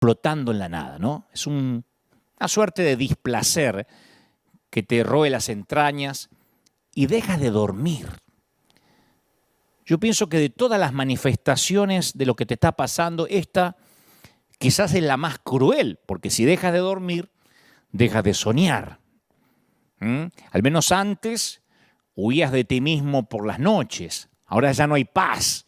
flotando en la nada, ¿no? Es una suerte de displacer que te roe las entrañas y dejas de dormir. Yo pienso que de todas las manifestaciones de lo que te está pasando, esta quizás es la más cruel, porque si dejas de dormir, dejas de soñar. Al menos antes huías de ti mismo por las noches. Ahora ya no hay paz,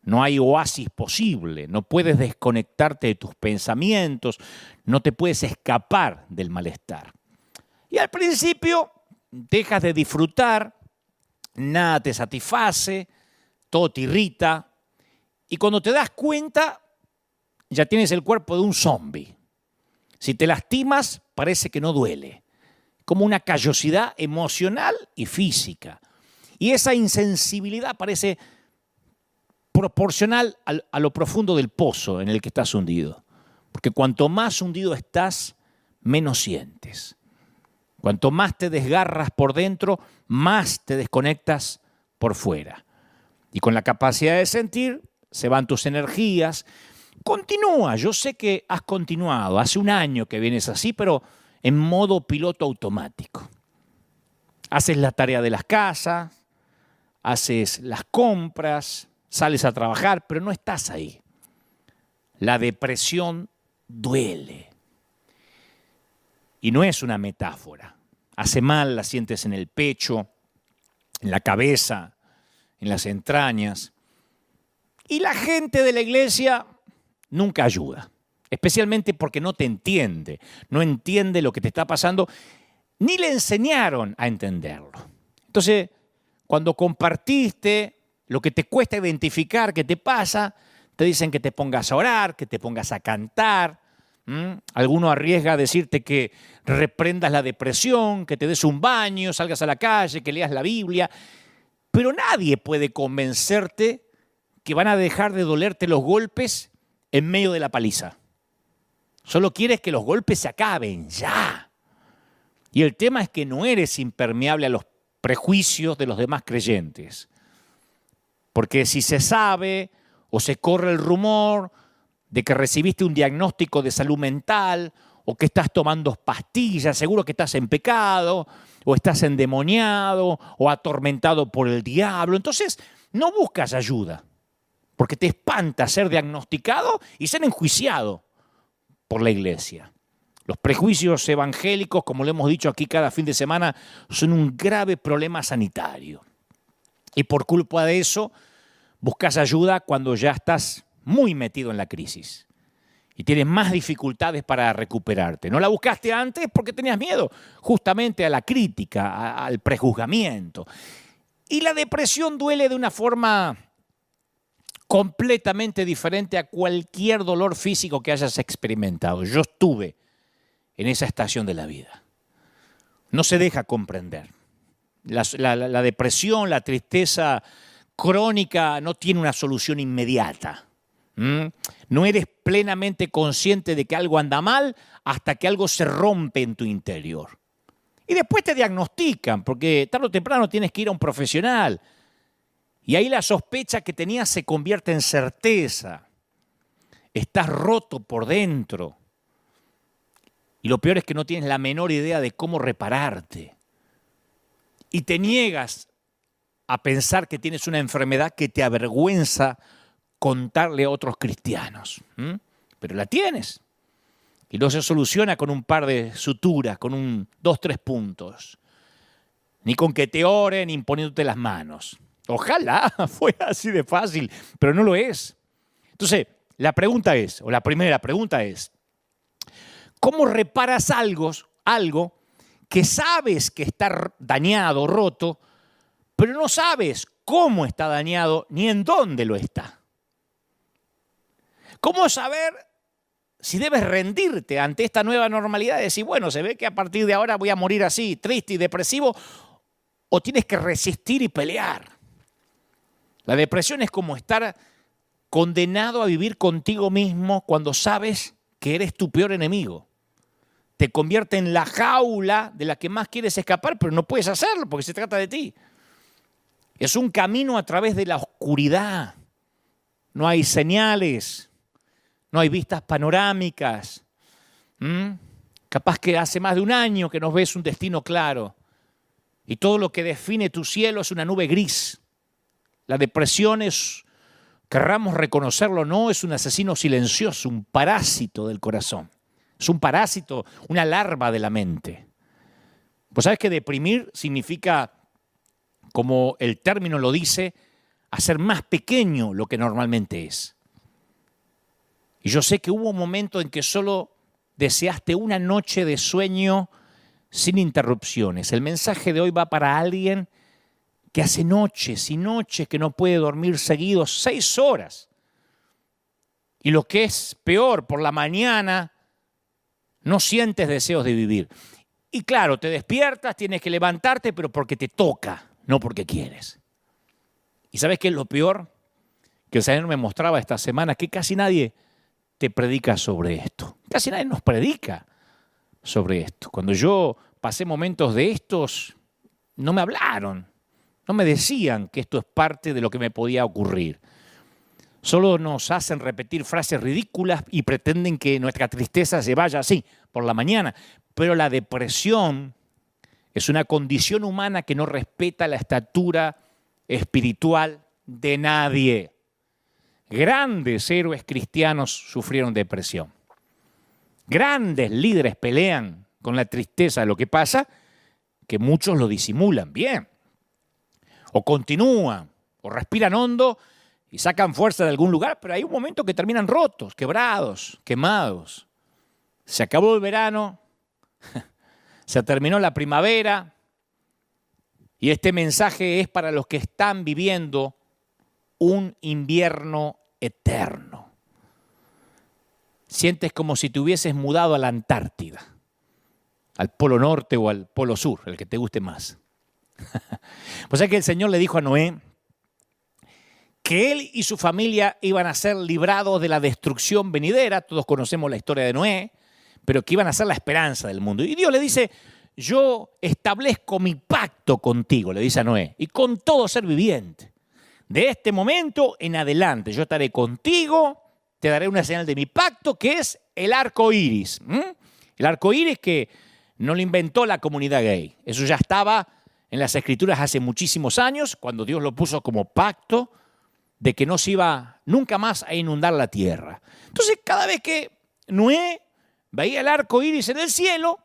no hay oasis posible, no puedes desconectarte de tus pensamientos, no te puedes escapar del malestar. Y al principio dejas de disfrutar, nada te satisface, todo te irrita, y cuando te das cuenta, ya tienes el cuerpo de un zombi. Si te lastimas, parece que no duele, como una callosidad emocional y física. Y esa insensibilidad parece proporcional a lo profundo del pozo en el que estás hundido. Porque cuanto más hundido estás, menos sientes. Cuanto más te desgarras por dentro, más te desconectas por fuera. Y con la capacidad de sentir, se van tus energías. Continúa, yo sé que has continuado. Hace un año que vienes así, pero en modo piloto automático. Haces la tarea de las casas, haces las compras, sales a trabajar, pero no estás ahí. La depresión duele. Y no es una metáfora. Hace mal, la sientes en el pecho, en la cabeza, en las entrañas. Y la gente de la iglesia nunca ayuda, especialmente porque no te entiende, no entiende lo que te está pasando, ni le enseñaron a entenderlo. Entonces, cuando compartiste lo que te cuesta identificar que te pasa, te dicen que te pongas a orar, que te pongas a cantar. Alguno arriesga a decirte que reprendas la depresión, que te des un baño, salgas a la calle, que leas la Biblia. Pero nadie puede convencerte que van a dejar de dolerte los golpes en medio de la paliza. Solo quieres que los golpes se acaben, ya. Y el tema es que no eres impermeable a los prejuicios de los demás creyentes. Porque si se sabe o se corre el rumor de que recibiste un diagnóstico de salud mental o que estás tomando pastillas, seguro que estás en pecado o estás endemoniado o atormentado por el diablo. Entonces no buscas ayuda porque te espanta ser diagnosticado y ser enjuiciado por la iglesia. Los prejuicios evangélicos, como lo hemos dicho aquí cada fin de semana, son un grave problema sanitario. Y por culpa de eso, buscas ayuda cuando ya estás muy metido en la crisis y tienes más dificultades para recuperarte. No la buscaste antes porque tenías miedo justamente a la crítica, al prejuzgamiento. Y la depresión duele de una forma completamente diferente a cualquier dolor físico que hayas experimentado. Yo estuve en esa estación de la vida. No se deja comprender. La depresión, la tristeza crónica no tiene una solución inmediata. No eres plenamente consciente de que algo anda mal hasta que algo se rompe en tu interior. Y después te diagnostican, porque tarde o temprano tienes que ir a un profesional. Y ahí la sospecha que tenías se convierte en certeza. Estás roto por dentro. Y lo peor es que no tienes la menor idea de cómo repararte. Y te niegas a pensar que tienes una enfermedad que te avergüenza contarle a otros cristianos. Pero la tienes. Y no se soluciona con un par de suturas, con 2, 3 puntos. Ni con que te oren imponiéndote las manos. Ojalá fuera así de fácil, pero no lo es. Entonces, la primera pregunta es, ¿cómo reparas algo que sabes que está dañado, roto, pero no sabes cómo está dañado ni en dónde lo está? ¿Cómo saber si debes rendirte ante esta nueva normalidad y decir, bueno, se ve que a partir de ahora voy a morir así, triste y depresivo, o tienes que resistir y pelear? La depresión es como estar condenado a vivir contigo mismo cuando sabes que eres tu peor enemigo. Te convierte en la jaula de la que más quieres escapar, pero no puedes hacerlo porque se trata de ti. Es un camino a través de la oscuridad. No hay señales, no hay vistas panorámicas. Capaz que hace más de un año que no ves un destino claro. Y todo lo que define tu cielo es una nube gris. La depresión es, querramos reconocerlo o no, es un asesino silencioso, un parásito del corazón. Es un parásito, una larva de la mente. Pues sabes que deprimir significa, como el término lo dice, hacer más pequeño lo que normalmente es. Y yo sé que hubo un momento en que solo deseaste una noche de sueño sin interrupciones. El mensaje de hoy va para alguien que hace noches y noches que no puede dormir seguido 6 horas. Y lo que es peor, por la mañana no sientes deseos de vivir. Y claro, te despiertas, tienes que levantarte, pero porque te toca, no porque quieres. ¿Y sabes qué es lo peor? Que el Señor me mostraba esta semana que casi nadie te predica sobre esto. Casi nadie nos predica sobre esto. Cuando yo pasé momentos de estos, no me hablaron, no me decían que esto es parte de lo que me podía ocurrir. Solo nos hacen repetir frases ridículas y pretenden que nuestra tristeza se vaya así, por la mañana. Pero la depresión es una condición humana que no respeta la estatura espiritual de nadie. Grandes héroes cristianos sufrieron depresión. Grandes líderes pelean con la tristeza de lo que pasa, que muchos lo disimulan bien. O continúan, o respiran hondo y sacan fuerza de algún lugar, pero hay un momento que terminan rotos, quebrados, quemados. Se acabó el verano, se terminó la primavera, y este mensaje es para los que están viviendo un invierno eterno. Sientes como si te hubieses mudado a la Antártida, al Polo Norte o al Polo Sur, el que te guste más. Pues es que el Señor le dijo a Noé que él y su familia iban a ser librados de la destrucción venidera. Todos conocemos la historia de Noé, pero que iban a ser la esperanza del mundo. Y Dios le dice: yo establezco mi pacto contigo, le dice a Noé, y con todo ser viviente. De este momento en adelante yo estaré contigo, te daré una señal de mi pacto, que es el arco iris. El arco iris que no lo inventó la comunidad gay. Eso ya estaba en las Escrituras hace muchísimos años, cuando Dios lo puso como pacto de que no se iba nunca más a inundar la tierra. Entonces, cada vez que Noé veía el arco iris en el cielo,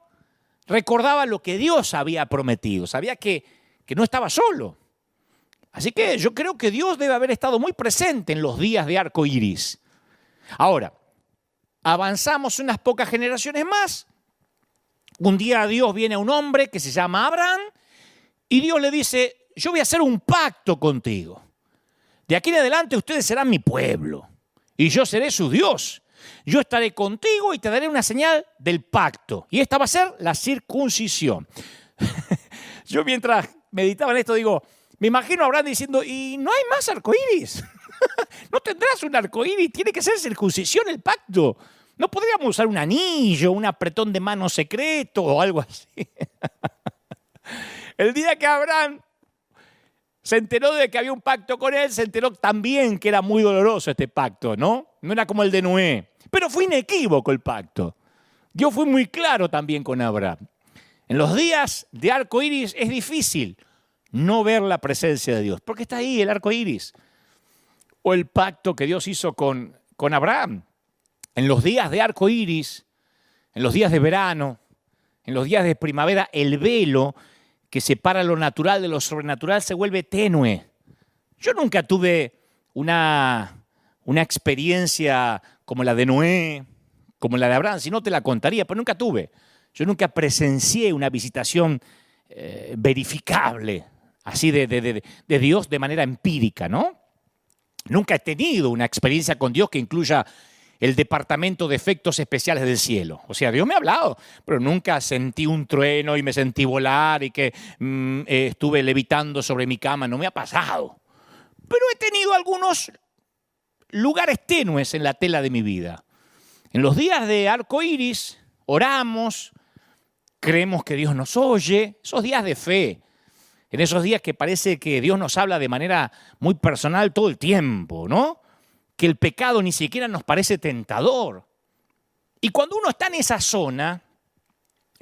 recordaba lo que Dios había prometido. Sabía que no estaba solo. Así que yo creo que Dios debe haber estado muy presente en los días de arco iris. Ahora, avanzamos unas pocas generaciones más. Un día Dios viene a un hombre que se llama Abraham y Dios le dice: yo voy a hacer un pacto contigo. De aquí en adelante ustedes serán mi pueblo y yo seré su Dios. Yo estaré contigo y te daré una señal del pacto. Y esta va a ser la circuncisión. Yo mientras meditaba en esto digo, me imagino a Abraham diciendo: ¿y no hay más arcoíris? ¿No tendrás un arcoíris? Tiene que ser circuncisión el pacto. ¿No podríamos usar un anillo, un apretón de mano secreto o algo así? El día que Abraham se enteró de que había un pacto con él, se enteró también que era muy doloroso este pacto, ¿no? No era como el de Noé. Pero fue inequívoco el pacto. Dios fue muy claro también con Abraham. En los días de arco iris es difícil no ver la presencia de Dios, porque está ahí el arco iris. O el pacto que Dios hizo con Abraham. En los días de arco iris, en los días de verano, en los días de primavera, el velo que separa lo natural de lo sobrenatural se vuelve tenue. Yo nunca tuve una experiencia como la de Noé, como la de Abraham, si no te la contaría, pero nunca tuve. Yo nunca presencié una visitación verificable, así de Dios de manera empírica, ¿no? Nunca he tenido una experiencia con Dios que incluya el departamento de efectos especiales del cielo. O sea, Dios me ha hablado, pero nunca sentí un trueno y me sentí volar y que estuve levitando sobre mi cama. No me ha pasado. Pero he tenido algunos lugares tenues en la tela de mi vida. En los días de arco iris oramos, creemos que Dios nos oye, esos días de fe, en esos días que parece que Dios nos habla de manera muy personal todo el tiempo, ¿no? que el pecado ni siquiera nos parece tentador. Y cuando uno está en esa zona,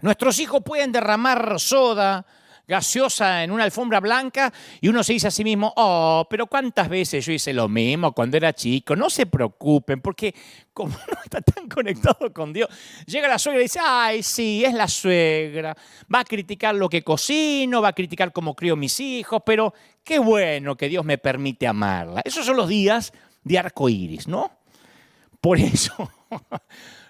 nuestros hijos pueden derramar soda, gaseosa en una alfombra blanca y uno se dice a sí mismo, oh, pero ¿cuántas veces yo hice lo mismo cuando era chico? No se preocupen, porque como uno está tan conectado con Dios, llega la suegra y dice, ay, sí, es la suegra, va a criticar lo que cocino, va a criticar cómo crío mis hijos, pero qué bueno que Dios me permite amarla. Esos son los días de arco iris, ¿no? Por eso,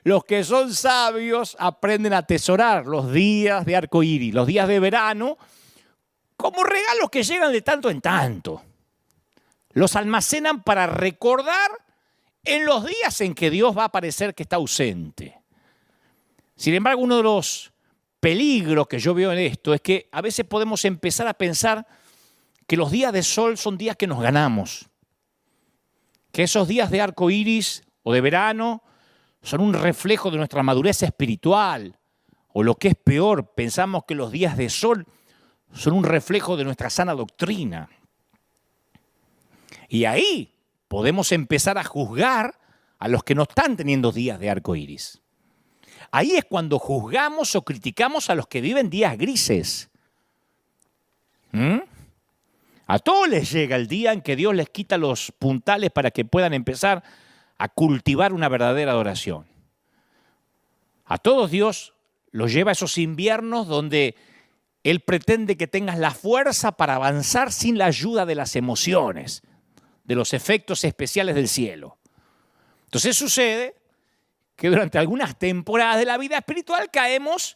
los que son sabios aprenden a atesorar los días de arco iris, los días de verano, como regalos que llegan de tanto en tanto. Los almacenan para recordar en los días en que Dios va a parecer que está ausente. Sin embargo, uno de los peligros que yo veo en esto es que a veces podemos empezar a pensar que los días de sol son días que nos ganamos, que esos días de arco iris o de verano son un reflejo de nuestra madurez espiritual, o lo que es peor, pensamos que los días de sol son un reflejo de nuestra sana doctrina. Y ahí podemos empezar a juzgar a los que no están teniendo días de arco iris. Ahí es cuando juzgamos o criticamos a los que viven días grises. A todos les llega el día en que Dios les quita los puntales para que puedan empezar a cultivar una verdadera adoración. A todos Dios los lleva a esos inviernos donde Él pretende que tengas la fuerza para avanzar sin la ayuda de las emociones, de los efectos especiales del cielo. Entonces sucede que durante algunas temporadas de la vida espiritual caemos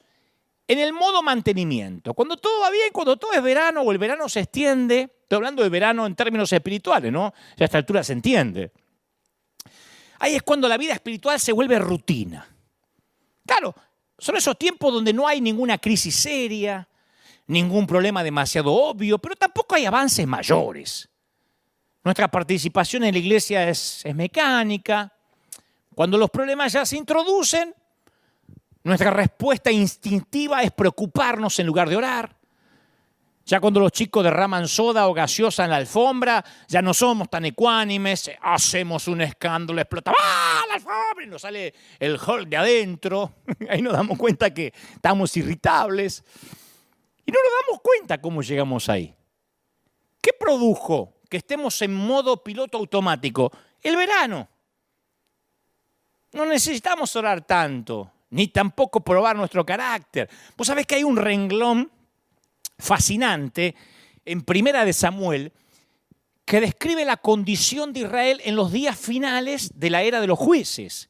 en el modo mantenimiento. Cuando todo va bien, cuando todo es verano o el verano se extiende, estoy hablando de verano en términos espirituales, ¿no? Ya a esta altura se entiende. Ahí es cuando la vida espiritual se vuelve rutina. Claro, son esos tiempos donde no hay ninguna crisis seria, ningún problema demasiado obvio, pero tampoco hay avances mayores. Nuestra participación en la iglesia es mecánica. Cuando los problemas ya se introducen, nuestra respuesta instintiva es preocuparnos en lugar de orar. Ya cuando los chicos derraman soda o gaseosa en la alfombra, ya no somos tan ecuánimes, hacemos un escándalo, explota ¡ah, la alfombra! Y nos sale el Hulk de adentro. Ahí nos damos cuenta que estamos irritables. Y no nos damos cuenta cómo llegamos ahí. ¿Qué produjo que estemos en modo piloto automático? El verano. No necesitamos orar tanto, ni tampoco probar nuestro carácter. Vos sabés que hay un renglón fascinante en Primera de Samuel que describe la condición de Israel en los días finales de la era de los jueces.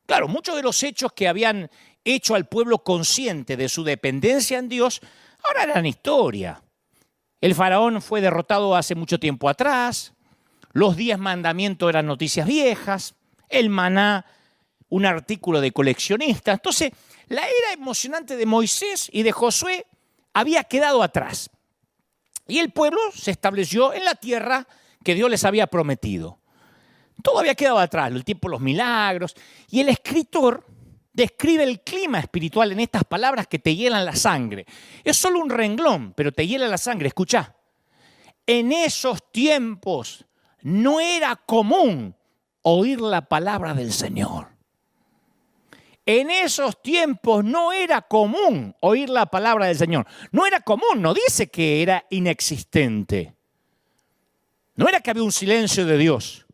Claro, muchos de los hechos que habían hecho al pueblo consciente de su dependencia en Dios ahora eran historia. El faraón fue derrotado hace mucho tiempo atrás, los 10 mandamientos eran noticias viejas, el maná, un artículo de coleccionista. Entonces, la era emocionante de Moisés y de Josué había quedado atrás. Y el pueblo se estableció en la tierra que Dios les había prometido. Todo había quedado atrás, el tiempo, los milagros. Y el escritor describe el clima espiritual en estas palabras que te hielan la sangre. Es solo un renglón, pero te hiela la sangre. Escuchá. En esos tiempos no era común oír la palabra del Señor. En esos tiempos no era común oír la palabra del Señor. No era común, no dice que era inexistente. No era que había un silencio de Dios,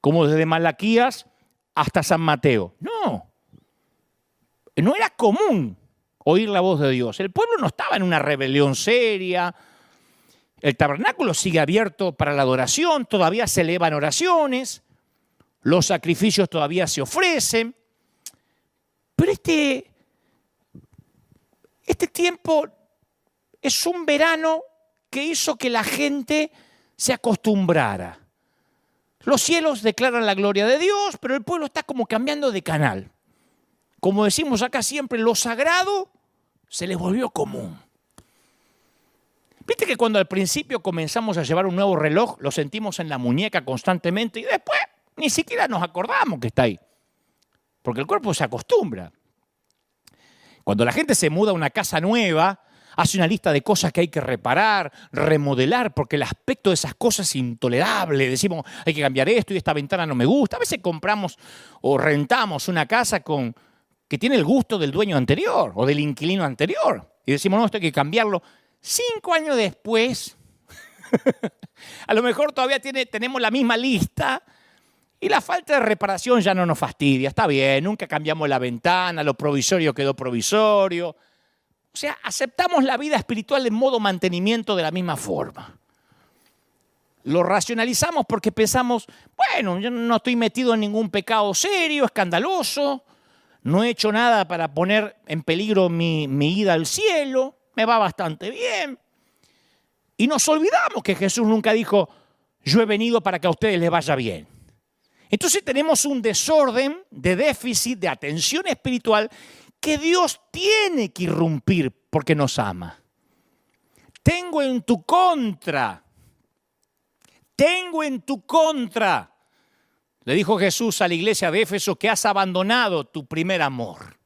como desde Malaquías hasta San Mateo. No, no era común oír la voz de Dios. El pueblo no estaba en una rebelión seria. El tabernáculo sigue abierto para la adoración, todavía se elevan oraciones, los sacrificios todavía se ofrecen. Pero este tiempo es un verano que hizo que la gente se acostumbrara. Los cielos declaran la gloria de Dios, pero el pueblo está como cambiando de canal. Como decimos acá siempre, lo sagrado se les volvió común. ¿Viste que cuando al principio comenzamos a llevar un nuevo reloj, lo sentimos en la muñeca constantemente y después ni siquiera nos acordamos que está ahí? Porque el cuerpo se acostumbra. Cuando la gente se muda a una casa nueva, hace una lista de cosas que hay que reparar, remodelar, porque el aspecto de esas cosas es intolerable. Decimos, hay que cambiar esto y esta ventana no me gusta. A veces compramos o rentamos una casa que tiene el gusto del dueño anterior o del inquilino anterior. Y decimos, no, esto hay que cambiarlo. 5 años después, a lo mejor todavía tenemos la misma lista y la falta de reparación ya no nos fastidia. Está bien, nunca cambiamos la ventana, lo provisorio quedó provisorio. O sea, aceptamos la vida espiritual en modo mantenimiento de la misma forma. Lo racionalizamos porque pensamos, bueno, yo no estoy metido en ningún pecado serio, escandaloso, no he hecho nada para poner en peligro mi ida al cielo, me va bastante bien. Y nos olvidamos que Jesús nunca dijo, yo he venido para que a ustedes les vaya bien. Entonces tenemos un desorden de déficit de atención espiritual que Dios tiene que irrumpir porque nos ama. Tengo en tu contra, le dijo Jesús a la iglesia de Éfeso, que has abandonado tu primer amor.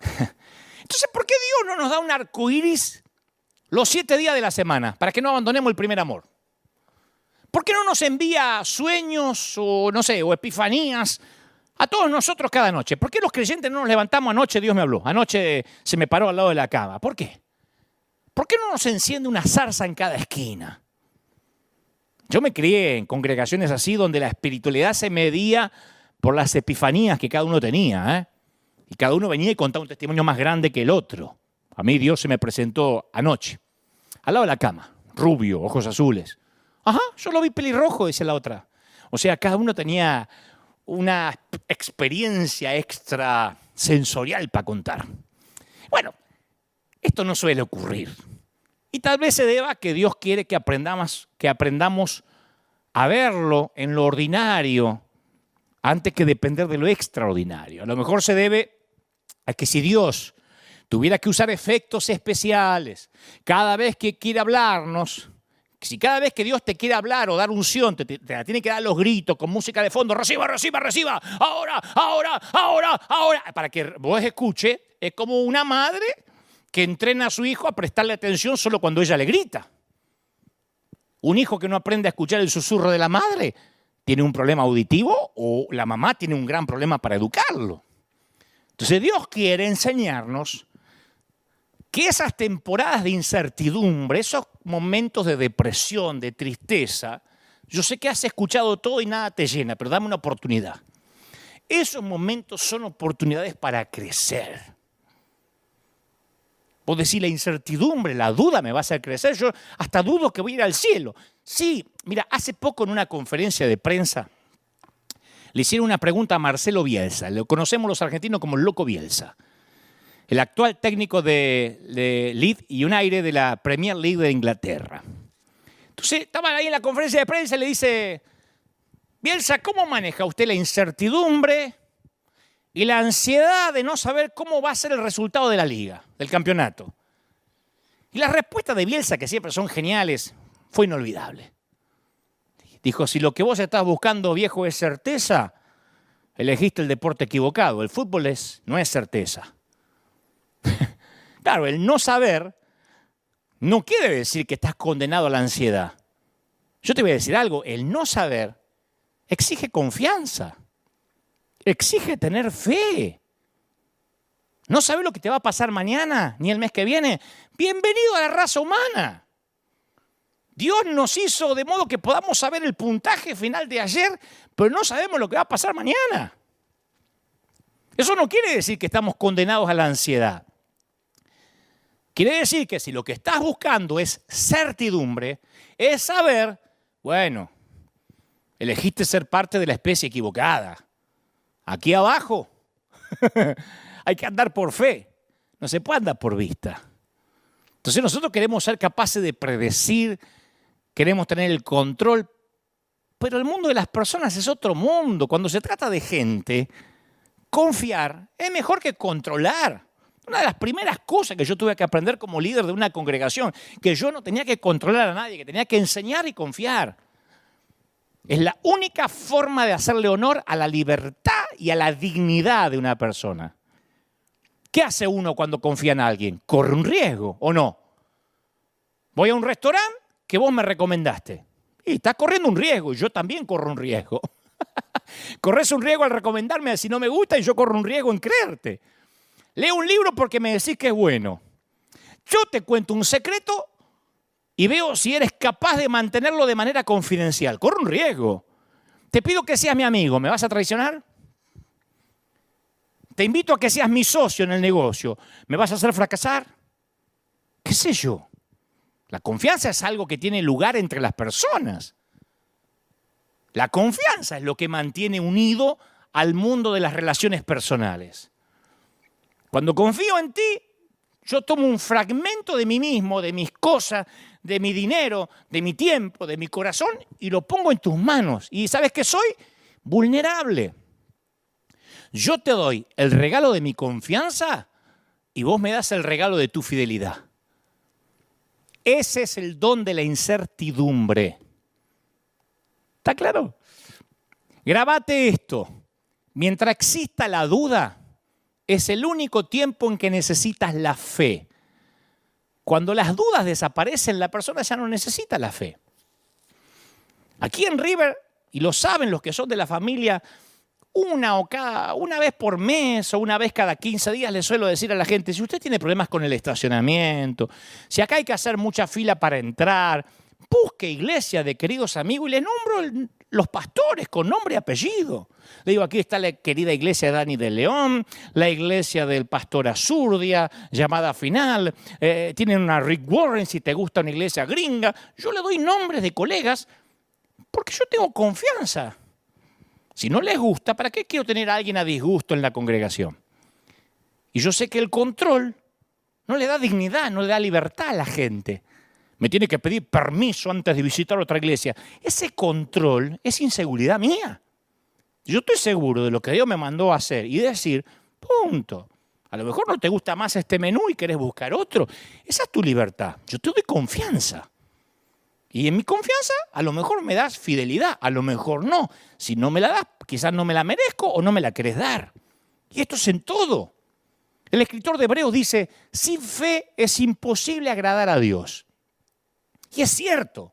Entonces, ¿por qué Dios no nos da un arco iris los 7 días de la semana para que no abandonemos el primer amor? ¿Por qué no nos envía sueños o epifanías a todos nosotros cada noche? ¿Por qué los creyentes no nos levantamos anoche? Dios me habló. Anoche se me paró al lado de la cama. ¿Por qué? ¿Por qué no nos enciende una zarza en cada esquina? Yo me crié en congregaciones así donde la espiritualidad se medía por las epifanías que cada uno tenía, Y cada uno venía y contaba un testimonio más grande que el otro. A mí Dios se me presentó anoche, al lado de la cama, rubio, ojos azules. Ajá, yo lo vi pelirrojo, dice la otra. O sea, cada uno tenía una experiencia extra sensorial para contar. Bueno, esto no suele ocurrir. Y tal vez se deba a que Dios quiere que aprendamos a verlo en lo ordinario antes que depender de lo extraordinario. A lo mejor se debe a que si Dios tuviera que usar efectos especiales cada vez que quiere hablarnos, si cada vez que Dios te quiere hablar o dar unción, te la tiene que dar los gritos con música de fondo, reciba, reciba, reciba, ahora, ahora, ahora, ahora, para que vos escuche, es como una madre que entrena a su hijo a prestarle atención solo cuando ella le grita. Un hijo que no aprende a escuchar el susurro de la madre tiene un problema auditivo o la mamá tiene un gran problema para educarlo. Entonces Dios quiere enseñarnos que esas temporadas de incertidumbre, esos momentos de depresión, de tristeza, yo sé que has escuchado todo y nada te llena, pero dame una oportunidad. Esos momentos son oportunidades para crecer. Vos decís, la incertidumbre, la duda me va a hacer crecer. Yo hasta dudo que voy a ir al cielo. Sí, mira, hace poco en una conferencia de prensa le hicieron una pregunta a Marcelo Bielsa. Lo conocemos los argentinos como el Loco Bielsa. El actual técnico de Leeds United de la Premier League de Inglaterra. Entonces, estaban ahí en la conferencia de prensa y le dice, Bielsa, ¿cómo maneja usted la incertidumbre y la ansiedad de no saber cómo va a ser el resultado de la liga, del campeonato? Y la respuesta de Bielsa, que siempre son geniales, fue inolvidable. Dijo, si lo que vos estás buscando, viejo, es certeza, elegiste el deporte equivocado. El fútbol no es certeza. Claro, el no saber no quiere decir que estás condenado a la ansiedad. Yo te voy a decir algo, el no saber exige confianza, exige tener fe. No sabes lo que te va a pasar mañana, ni el mes que viene. Bienvenido a la raza humana. Dios nos hizo de modo que podamos saber el puntaje final de ayer, pero no sabemos lo que va a pasar mañana. Eso no quiere decir que estamos condenados a la ansiedad. Quiere decir que si lo que estás buscando es certidumbre, es saber, bueno, elegiste ser parte de la especie equivocada. Aquí abajo hay que andar por fe, no se puede andar por vista. Entonces nosotros queremos ser capaces de predecir, queremos tener el control, pero el mundo de las personas es otro mundo. Cuando se trata de gente, confiar es mejor que controlar. Una de las primeras cosas que yo tuve que aprender como líder de una congregación, que yo no tenía que controlar a nadie, que tenía que enseñar y confiar. Es la única forma de hacerle honor a la libertad y a la dignidad de una persona. ¿Qué hace uno cuando confía en alguien? Corre un riesgo, ¿o no? Voy a un restaurante que vos me recomendaste. Y estás corriendo un riesgo, y yo también corro un riesgo. Corres un riesgo al recomendarme si no me gusta y yo corro un riesgo en creerte. Leo un libro porque me decís que es bueno. Yo te cuento un secreto y veo si eres capaz de mantenerlo de manera confidencial. Corro un riesgo. Te pido que seas mi amigo. ¿Me vas a traicionar? Te invito a que seas mi socio en el negocio. ¿Me vas a hacer fracasar? ¿Qué sé yo? La confianza es algo que tiene lugar entre las personas. La confianza es lo que mantiene unido al mundo de las relaciones personales. Cuando confío en ti, yo tomo un fragmento de mí mismo, de mis cosas, de mi dinero, de mi tiempo, de mi corazón y lo pongo en tus manos. ¿Y sabes qué soy? Vulnerable. Yo te doy el regalo de mi confianza y vos me das el regalo de tu fidelidad. Ese es el don de la incertidumbre. ¿Está claro? Grabate esto. Mientras exista la duda, es el único tiempo en que necesitas la fe. Cuando las dudas desaparecen, la persona ya no necesita la fe. Aquí en River, y lo saben los que son de la familia, una vez por mes o una vez cada 15 días le suelo decir a la gente, si usted tiene problemas con el estacionamiento, si acá hay que hacer mucha fila para entrar, busque iglesia de queridos amigos y le nombro los pastores con nombre y apellido. Le digo, aquí está la querida iglesia de Dani de León, la iglesia del pastor Azurdia, llamada Final, tienen una Rick Warren si te gusta una iglesia gringa. Yo le doy nombres de colegas porque yo tengo confianza. Si no les gusta, ¿para qué quiero tener a alguien a disgusto en la congregación? Y yo sé que el control no le da dignidad, no le da libertad a la gente. Me tiene que pedir permiso antes de visitar otra iglesia. Ese control es inseguridad mía. Yo estoy seguro de lo que Dios me mandó a hacer y decir, punto. A lo mejor no te gusta más este menú y querés buscar otro. Esa es tu libertad. Yo te doy confianza. Y en mi confianza, a lo mejor me das fidelidad, a lo mejor no. Si no me la das, quizás no me la merezco o no me la querés dar. Y esto es en todo. El escritor de Hebreos dice, sin fe es imposible agradar a Dios. Y es cierto,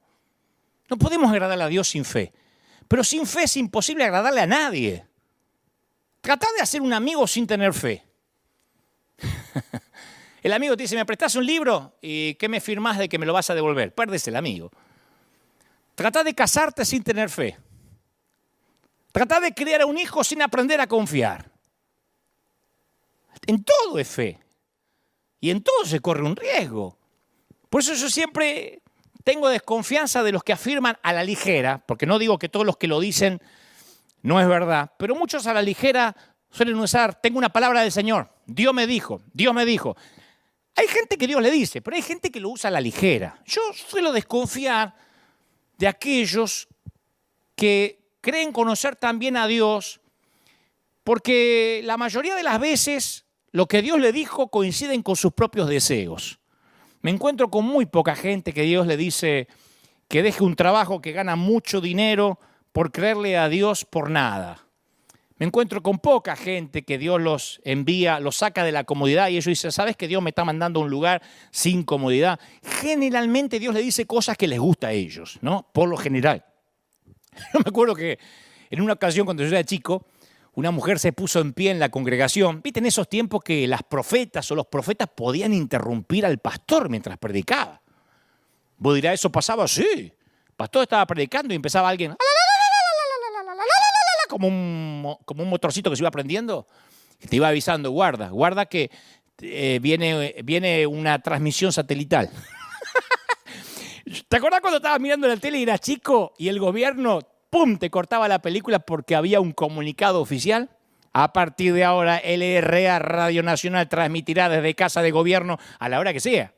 no podemos agradar a Dios sin fe. Pero sin fe es imposible agradarle a nadie. Tratá de hacer un amigo sin tener fe. El amigo te dice, ¿me prestás un libro? ¿Y qué me firmás de que me lo vas a devolver? Perdés el amigo. Tratá de casarte sin tener fe. Tratá de criar a un hijo sin aprender a confiar. En todo es fe. Y en todo se corre un riesgo. Por eso yo siempre tengo desconfianza de los que afirman a la ligera, porque no digo que todos los que lo dicen no es verdad, pero muchos a la ligera suelen usar, tengo una palabra del Señor, Dios me dijo, Dios me dijo. Hay gente que Dios le dice, pero hay gente que lo usa a la ligera. Yo suelo desconfiar de aquellos que creen conocer también a Dios, porque la mayoría de las veces lo que Dios le dijo coinciden con sus propios deseos. Me encuentro con muy poca gente que Dios le dice que deje un trabajo que gana mucho dinero por creerle a Dios por nada. Me encuentro con poca gente que Dios los envía, los saca de la comodidad y ellos dicen, ¿sabes que Dios me está mandando a un lugar sin comodidad? Generalmente Dios le dice cosas que les gusta a ellos, ¿no? Por lo general. Yo me acuerdo que en una ocasión cuando yo era chico, una mujer se puso en pie en la congregación. ¿Viste en esos tiempos que las profetas o los profetas podían interrumpir al pastor mientras predicaba? Vos dirás, ¿eso pasaba? Sí. El pastor estaba predicando y empezaba alguien como un motorcito que se iba prendiendo. Y te iba avisando, guarda que viene una transmisión satelital. ¿Te acuerdas cuando estabas mirando la tele y eras chico y el gobierno, ¡pum!, te cortaba la película porque había un comunicado oficial? A partir de ahora, LRA Radio Nacional transmitirá desde casa de gobierno a la hora que sea.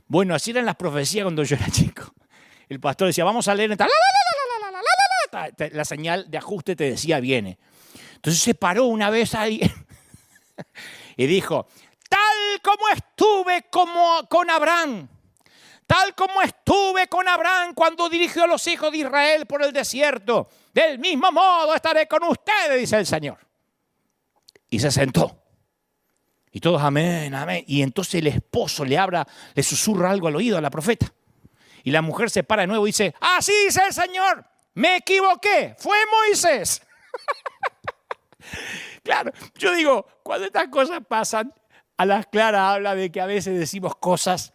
Bueno, así eran las profecías cuando yo era chico. El pastor decía, vamos a leer la señal de ajuste te decía, viene. Entonces se paró una vez ahí y dijo, tal como estuve con Abraham, tal como estuve con Abraham cuando dirigió a los hijos de Israel por el desierto, del mismo modo estaré con ustedes, dice el Señor. Y se sentó. Y todos, amén, amén. Y entonces el esposo le susurra algo al oído a la profeta. Y la mujer se para de nuevo y dice, así dice el Señor, me equivoqué, fue Moisés. Claro, yo digo, cuando estas cosas pasan, a las claras habla de que a veces decimos cosas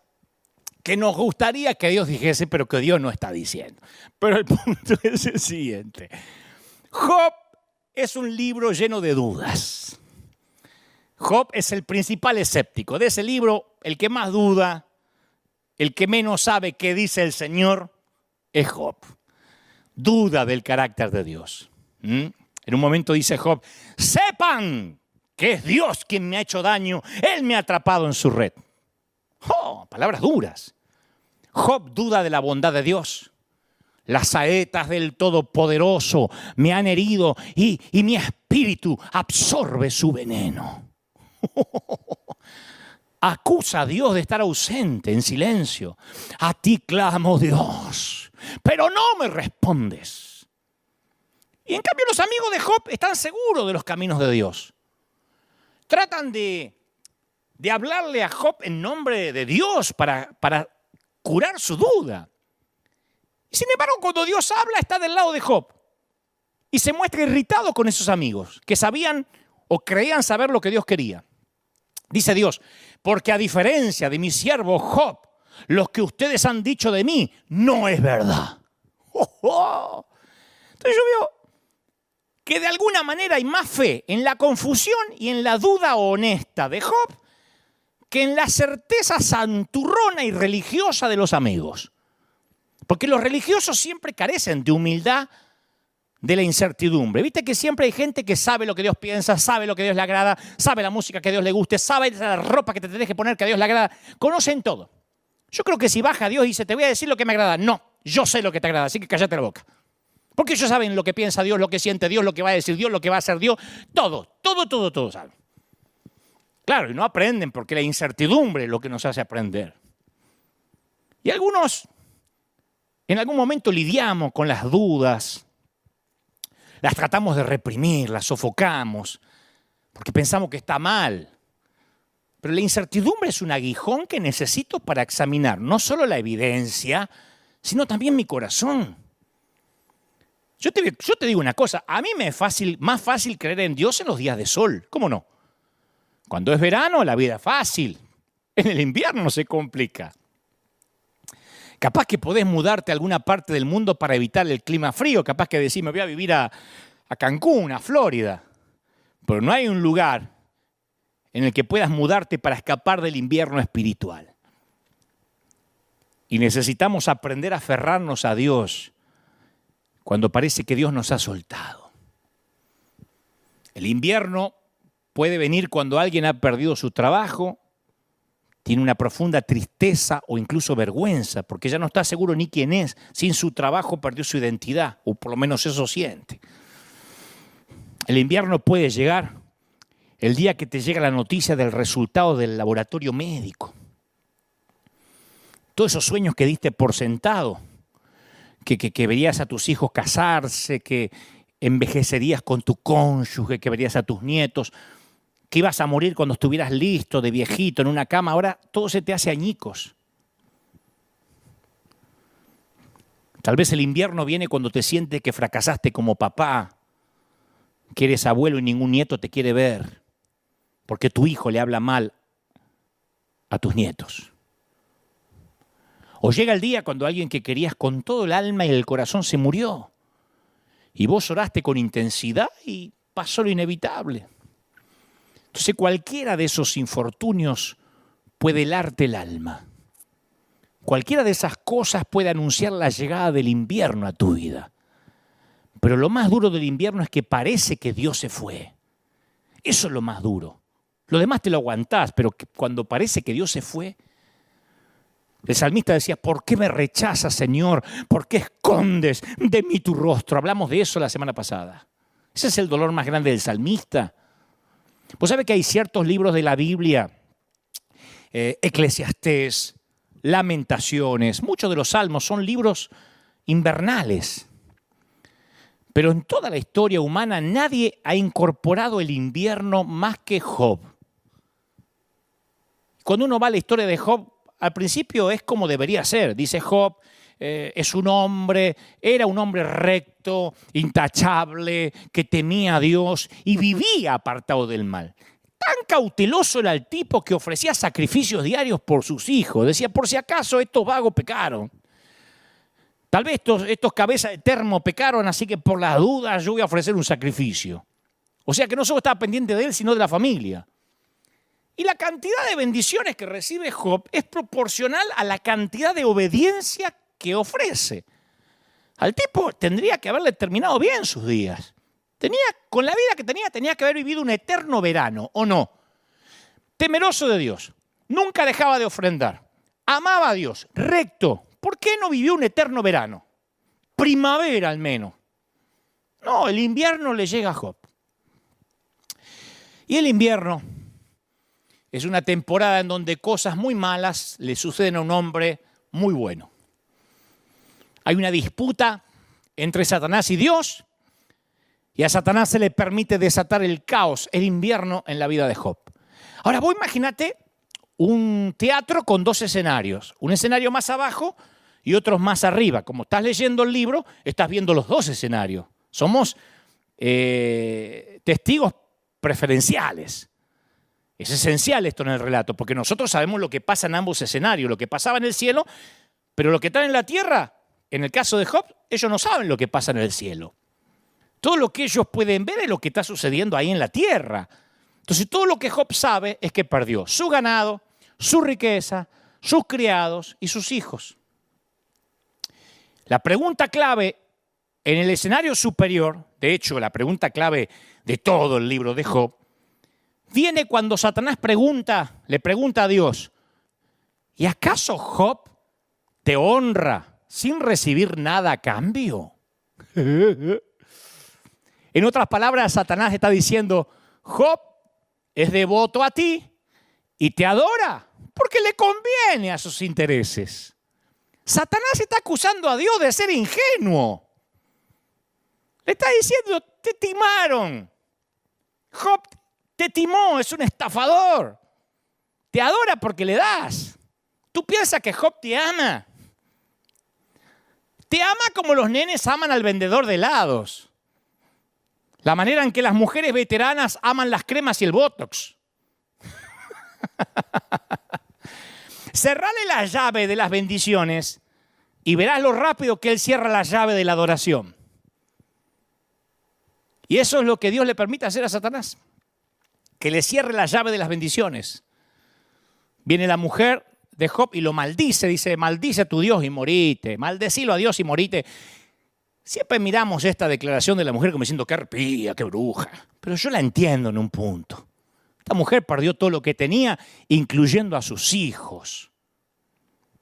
que nos gustaría que Dios dijese, pero que Dios no está diciendo. Pero el punto es el siguiente. Job es un libro lleno de dudas. Job es el principal escéptico. De ese libro, el que más duda, el que menos sabe qué dice el Señor, es Job. Duda del carácter de Dios. En un momento dice Job, sepan que es Dios quien me ha hecho daño, Él me ha atrapado en su red. Oh, palabras duras. Job duda de la bondad de Dios. Las saetas del Todopoderoso me han herido y mi espíritu absorbe su veneno. Acusa a Dios de estar ausente, en silencio. A ti clamo, Dios, pero no me respondes. Y en cambio los amigos de Job están seguros de los caminos de Dios. Tratan de hablarle a Job en nombre de Dios para curar su duda. Y sin embargo, cuando Dios habla, está del lado de Job. Y se muestra irritado con esos amigos que sabían o creían saber lo que Dios quería. Dice Dios, porque a diferencia de mi siervo Job, lo que ustedes han dicho de mí no es verdad. Entonces yo veo que de alguna manera hay más fe en la confusión y en la duda honesta de Job que en la certeza santurrona y religiosa de los amigos. Porque los religiosos siempre carecen de humildad de la incertidumbre. Viste que siempre hay gente que sabe lo que Dios piensa, sabe lo que a Dios le agrada, sabe la música que a Dios le guste, sabe la ropa que te tenés que poner que a Dios le agrada. Conocen todo. Yo creo que si baja Dios y dice, te voy a decir lo que me agrada. No, yo sé lo que te agrada, así que cállate la boca. Porque ellos saben lo que piensa Dios, lo que siente Dios, lo que va a decir Dios, lo que va a hacer Dios. Todo saben. Claro, y no aprenden porque la incertidumbre es lo que nos hace aprender. Y algunos, en algún momento lidiamos con las dudas, las tratamos de reprimir, las sofocamos, porque pensamos que está mal. Pero la incertidumbre es un aguijón que necesito para examinar no solo la evidencia, sino también mi corazón. Yo te digo una cosa, a mí me es más fácil creer en Dios en los días de sol, ¿cómo no? Cuando es verano la vida es fácil, en el invierno se complica. Capaz que podés mudarte a alguna parte del mundo para evitar el clima frío, capaz que decís me voy a vivir a Cancún, a Florida, pero no hay un lugar en el que puedas mudarte para escapar del invierno espiritual. Y necesitamos aprender a aferrarnos a Dios cuando parece que Dios nos ha soltado. El invierno puede venir cuando alguien ha perdido su trabajo, tiene una profunda tristeza o incluso vergüenza, porque ya no está seguro ni quién es. Sin su trabajo perdió su identidad, o por lo menos eso siente. El invierno puede llegar el día que te llega la noticia del resultado del laboratorio médico. Todos esos sueños que diste por sentado, que verías a tus hijos casarse, que envejecerías con tu cónyuge, que verías a tus nietos, que ibas a morir cuando estuvieras listo, de viejito, en una cama, ahora todo se te hace añicos. Tal vez el invierno viene cuando te sientes que fracasaste como papá, que eres abuelo y ningún nieto te quiere ver, porque tu hijo le habla mal a tus nietos. O llega el día cuando alguien que querías con todo el alma y el corazón se murió, y vos oraste con intensidad y pasó lo inevitable. Entonces cualquiera de esos infortunios puede helarte el alma. Cualquiera de esas cosas puede anunciar la llegada del invierno a tu vida. Pero lo más duro del invierno es que parece que Dios se fue. Eso es lo más duro. Lo demás te lo aguantás, pero cuando parece que Dios se fue, el salmista decía, ¿por qué me rechazas, Señor? ¿Por qué escondes de mí tu rostro? Hablamos de eso la semana pasada. Ese es el dolor más grande del salmista. Vos sabés que hay ciertos libros de la Biblia, Eclesiastés, Lamentaciones, muchos de los salmos son libros invernales. Pero en toda la historia humana nadie ha incorporado el invierno más que Job. Cuando uno va a la historia de Job, al principio es como debería ser. Dice Job, era un hombre recto, intachable, que temía a Dios y vivía apartado del mal. Tan cauteloso era el tipo que ofrecía sacrificios diarios por sus hijos. Decía, por si acaso estos vagos pecaron. Tal vez estos cabezas de termo pecaron, así que por las dudas yo voy a ofrecer un sacrificio. O sea que no solo estaba pendiente de él, sino de la familia. Y la cantidad de bendiciones que recibe Job es proporcional a la cantidad de obediencia que ofrece. Al tipo tendría que haberle terminado bien sus días. Con la vida que tenía que haber vivido un eterno verano, ¿o no? Temeroso de Dios, nunca dejaba de ofrendar, amaba a Dios, recto. ¿Por qué no vivió un eterno verano? Primavera al menos. No, el invierno le llega a Job. Y el invierno es una temporada en donde cosas muy malas le suceden a un hombre muy bueno. Hay una disputa entre Satanás y Dios, y a Satanás se le permite desatar el caos, el invierno en la vida de Job. Ahora, vos imagínate un teatro con dos escenarios, un escenario más abajo y otros más arriba. Como estás leyendo el libro, estás viendo los dos escenarios. Somos testigos preferenciales. Es esencial esto en el relato, porque nosotros sabemos lo que pasa en ambos escenarios, lo que pasaba en el cielo, pero lo que está en la tierra, en el caso de Job, ellos no saben lo que pasa en el cielo. Todo lo que ellos pueden ver es lo que está sucediendo ahí en la tierra. Entonces, todo lo que Job sabe es que perdió su ganado, su riqueza, sus criados y sus hijos. La pregunta clave en el escenario superior, de hecho, la pregunta clave de todo el libro de Job, viene cuando Satanás le pregunta a Dios, ¿y acaso Job te honra sin recibir nada a cambio? En otras palabras, Satanás está diciendo, Job es devoto a ti y te adora porque le conviene a sus intereses. Satanás está acusando a Dios de ser ingenuo. Le está diciendo, te timaron. Job te timó, es un estafador. Te adora porque le das. Tú piensas que Job te ama. Te ama como los nenes aman al vendedor de helados. La manera en que las mujeres veteranas aman las cremas y el botox. Cerrale la llave de las bendiciones y verás lo rápido que Él cierra la llave de la adoración. Y eso es lo que Dios le permite hacer a Satanás. Que le cierre la llave de las bendiciones. Viene la mujer de Job y lo maldice. Dice, maldice a tu Dios y morite. Maldecilo a Dios y morite. Siempre miramos esta declaración de la mujer como diciendo, qué arpía, qué bruja. Pero yo la entiendo en un punto. Esta mujer perdió todo lo que tenía, incluyendo a sus hijos.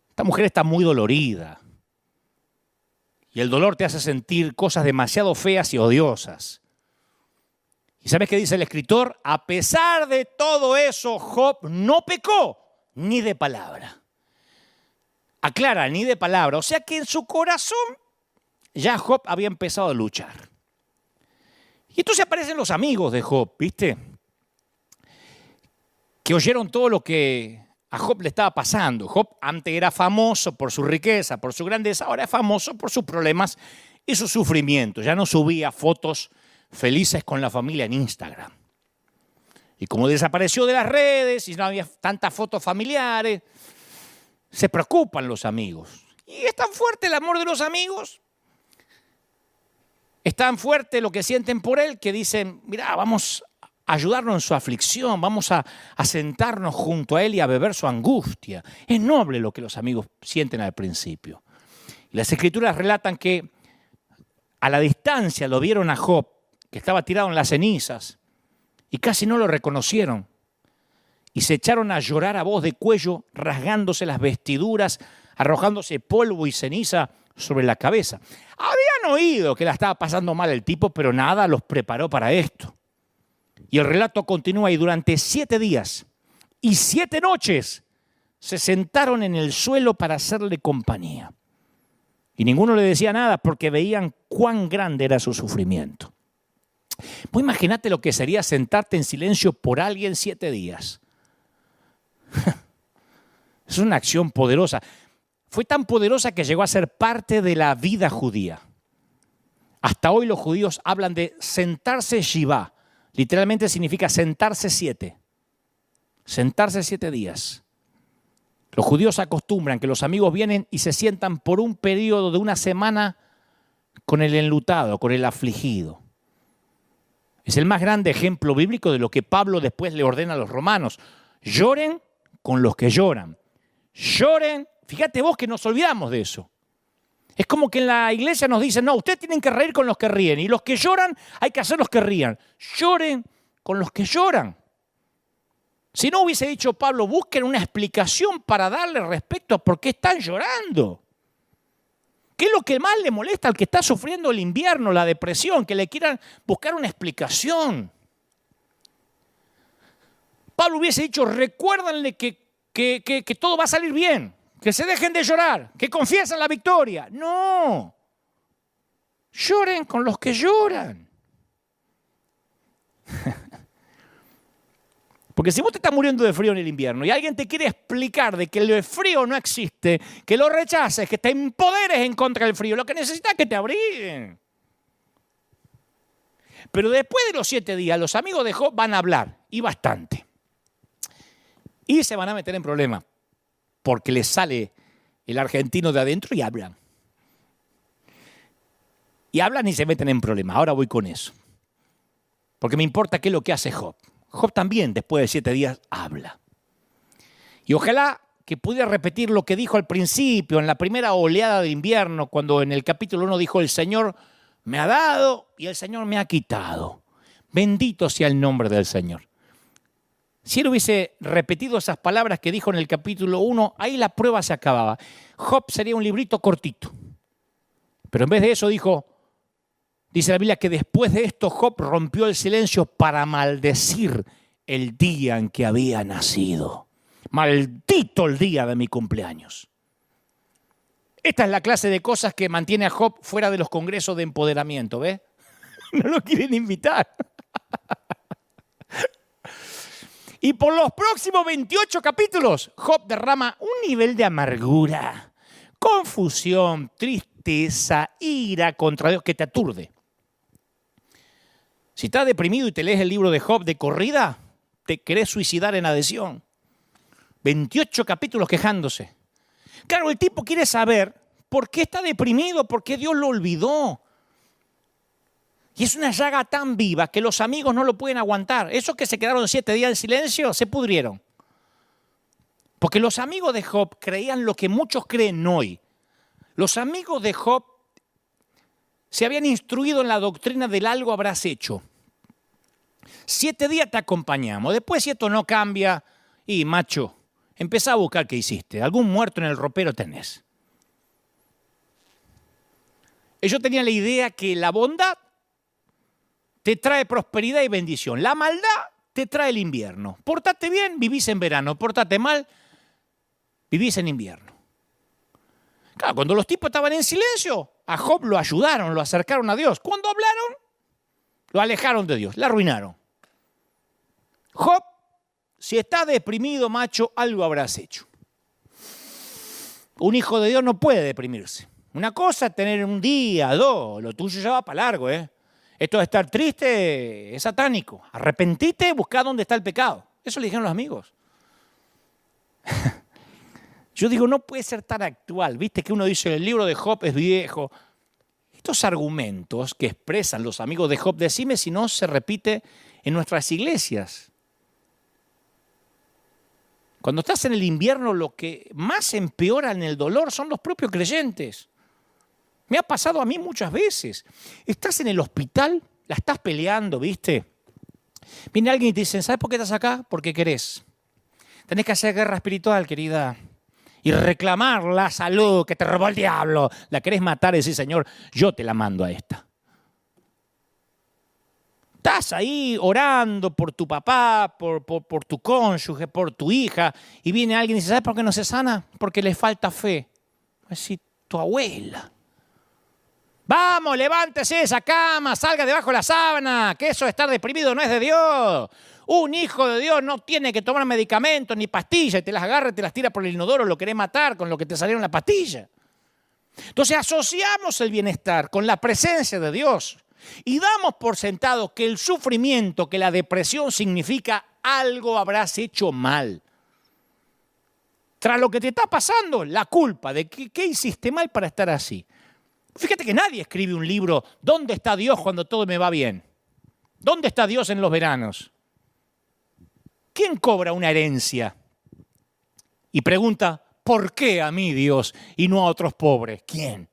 Esta mujer está muy dolorida. Y el dolor te hace sentir cosas demasiado feas y odiosas. ¿Y sabes qué dice el escritor? A pesar de todo eso, Job no pecó ni de palabra. Aclara, ni de palabra. O sea que en su corazón ya Job había empezado a luchar. Y entonces aparecen los amigos de Job, ¿viste? Que oyeron todo lo que a Job le estaba pasando. Job antes era famoso por su riqueza, por su grandeza, ahora es famoso por sus problemas y sus sufrimientos. Ya no subía fotos felices con la familia en Instagram. Y como desapareció de las redes y no había tantas fotos familiares, se preocupan los amigos. Y es tan fuerte el amor de los amigos, es tan fuerte lo que sienten por él que dicen, mira, vamos a ayudarnos en su aflicción, vamos a sentarnos junto a él y a beber su angustia. Es noble lo que los amigos sienten al principio. Y las escrituras relatan que a la distancia lo vieron a Job, que estaba tirado en las cenizas, y casi no lo reconocieron. Y se echaron a llorar a voz de cuello, rasgándose las vestiduras, arrojándose polvo y ceniza sobre la cabeza. Habían oído que la estaba pasando mal el tipo, pero nada los preparó para esto. Y el relato continúa y durante 7 días y 7 noches se sentaron en el suelo para hacerle compañía. Y ninguno le decía nada porque veían cuán grande era su sufrimiento. Pues imagínate lo que sería sentarte en silencio por alguien 7 días. Es una acción poderosa. Fue tan poderosa que llegó a ser parte de la vida judía. Hasta hoy los judíos hablan de sentarse Shivá. Literalmente significa sentarse 7. Sentarse 7 días. Los judíos acostumbran que los amigos vienen y se sientan por un periodo de una semana con el enlutado, con el afligido. Es el más grande ejemplo bíblico de lo que Pablo después le ordena a los romanos. Lloren con los que lloran. Lloren. Fíjate vos que nos olvidamos de eso. Es como que en la iglesia nos dicen, no, ustedes tienen que reír con los que ríen. Y los que lloran, hay que hacer los que rían. Lloren con los que lloran. Si no hubiese dicho Pablo, busquen una explicación para darle respecto a por qué están llorando. ¿Qué es lo que más le molesta al que está sufriendo el invierno, la depresión? Que le quieran buscar una explicación. Pablo hubiese dicho, recuérdenle que todo va a salir bien, que se dejen de llorar, que confiesen la victoria. No, lloren con los que lloran. Porque si vos te estás muriendo de frío en el invierno y alguien te quiere explicar de que el frío no existe, que lo rechaces, que te empoderes en contra del frío, lo que necesitas es que te abriguen. Pero después de los 7 días, los amigos de Job van a hablar, y bastante. Y se van a meter en problemas, porque les sale el argentino de adentro y hablan. Y hablan y se meten en problemas. Ahora voy con eso. Porque me importa qué es lo que hace Job. Job también, después de 7 días, habla. Y ojalá que pudiera repetir lo que dijo al principio, en la primera oleada de invierno, cuando en el capítulo 1 dijo, el Señor me ha dado y el Señor me ha quitado. Bendito sea el nombre del Señor. Si él hubiese repetido esas palabras que dijo en el capítulo 1, ahí la prueba se acababa. Job sería un librito cortito. Pero en vez de eso dijo, dice la Biblia que después de esto Job rompió el silencio para maldecir el día en que había nacido. Maldito el día de mi cumpleaños. Esta es la clase de cosas que mantiene a Job fuera de los congresos de empoderamiento, ¿ves? No lo quieren invitar. Y por los próximos 28 capítulos, Job derrama un nivel de amargura, confusión, tristeza, ira contra Dios que te aturde. Si estás deprimido y te lees el libro de Job de corrida, te querés suicidar en adhesión. 28 capítulos quejándose. Claro, el tipo quiere saber por qué está deprimido, por qué Dios lo olvidó. Y es una llaga tan viva que los amigos no lo pueden aguantar. Esos que se quedaron 7 días en silencio se pudrieron. Porque los amigos de Job creían lo que muchos creen hoy. Los amigos de Job se habían instruido en la doctrina del algo habrás hecho. 7 días te acompañamos. Después, si esto no cambia, y macho, empezá a buscar qué hiciste. Algún muerto en el ropero tenés. Ellos tenían la idea que la bondad te trae prosperidad y bendición. La maldad te trae el invierno. Pórtate bien, vivís en verano. Pórtate mal, vivís en invierno. Claro, cuando los tipos estaban en silencio, a Job lo ayudaron, lo acercaron a Dios. Cuando hablaron, lo alejaron de Dios, lo arruinaron. Job, si estás deprimido, macho, algo habrás hecho. Un hijo de Dios no puede deprimirse. Una cosa es tener un día, 2, lo tuyo ya va para largo, ¿eh? Esto de estar triste es satánico. Arrepentite, buscá dónde está el pecado. Eso le dijeron los amigos. Yo digo, no puede ser tan actual. Viste que uno dice, el libro de Job es viejo. Estos argumentos que expresan los amigos de Job, decime si no se repite en nuestras iglesias. Cuando estás en el invierno, lo que más empeora en el dolor son los propios creyentes. Me ha pasado a mí muchas veces. Estás en el hospital, la estás peleando, ¿viste? Viene alguien y te dice, ¿sabes por qué estás acá? Porque querés. Tenés que hacer guerra espiritual, querida. Y reclamar la salud que te robó el diablo. La querés matar y decir, Señor, yo te la mando a esta. Estás ahí orando por tu papá, por tu cónyuge, por tu hija. Y viene alguien y dice, ¿sabes por qué no se sana? Porque le falta fe. Es decir, tu abuela. Vamos, levántese de esa cama, salga debajo de la sábana, que eso de estar deprimido no es de Dios. Un hijo de Dios no tiene que tomar medicamentos ni pastillas y te las agarra y te las tira por el inodoro, lo querés matar con lo que te salieron la pastilla. Entonces asociamos el bienestar con la presencia de Dios y damos por sentado que el sufrimiento, que la depresión significa algo habrás hecho mal. Tras lo que te está pasando, la culpa de qué hiciste mal para estar así. Fíjate que nadie escribe un libro, ¿dónde está Dios cuando todo me va bien? ¿Dónde está Dios en los veranos? ¿Quién cobra una herencia? Y pregunta, ¿por qué a mí Dios y no a otros pobres? ¿Quién?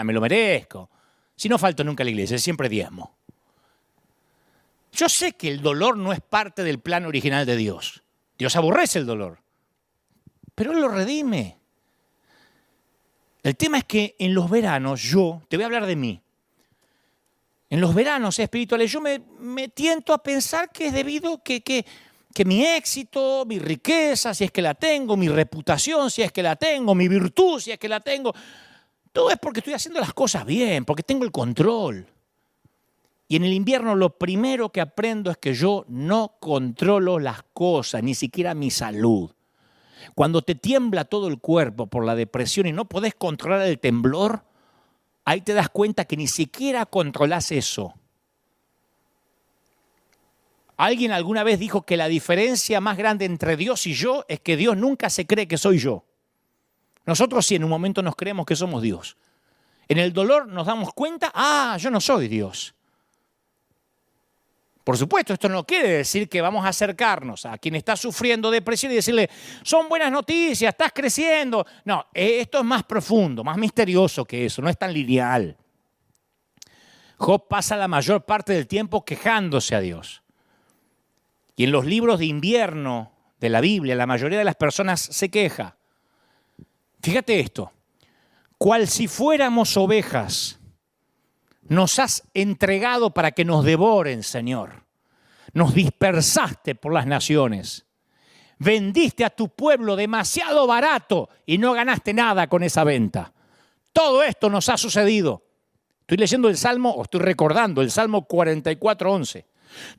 Me lo merezco. Si no falto nunca a la iglesia, siempre diezmo. Yo sé que el dolor no es parte del plan original de Dios. Dios aborrece el dolor, pero Él lo redime. El tema es que en los veranos te voy a hablar de mí. En los veranos espirituales yo me tiento a pensar que es debido que mi éxito, mi riqueza, si es que la tengo, mi reputación, si es que la tengo, mi virtud, si es que la tengo, todo es porque estoy haciendo las cosas bien, porque tengo el control. Y en el invierno lo primero que aprendo es que yo no controlo las cosas, ni siquiera mi salud. Cuando te tiembla todo el cuerpo por la depresión y no podés controlar el temblor, ahí te das cuenta que ni siquiera controlás eso. Alguien alguna vez dijo que la diferencia más grande entre Dios y yo es que Dios nunca se cree que soy yo. Nosotros sí en un momento nos creemos que somos Dios. En el dolor nos damos cuenta, yo no soy Dios. Por supuesto, esto no quiere decir que vamos a acercarnos a quien está sufriendo depresión y decirle, son buenas noticias, estás creciendo. No, esto es más profundo, más misterioso que eso, no es tan lineal. Job pasa la mayor parte del tiempo quejándose a Dios. Y en los libros de invierno de la Biblia, la mayoría de las personas se queja. Fíjate esto, cual si fuéramos ovejas, nos has entregado para que nos devoren, Señor. Nos dispersaste por las naciones. Vendiste a tu pueblo demasiado barato y no ganaste nada con esa venta. Todo esto nos ha sucedido. Estoy leyendo el Salmo, o estoy recordando el Salmo 44:11.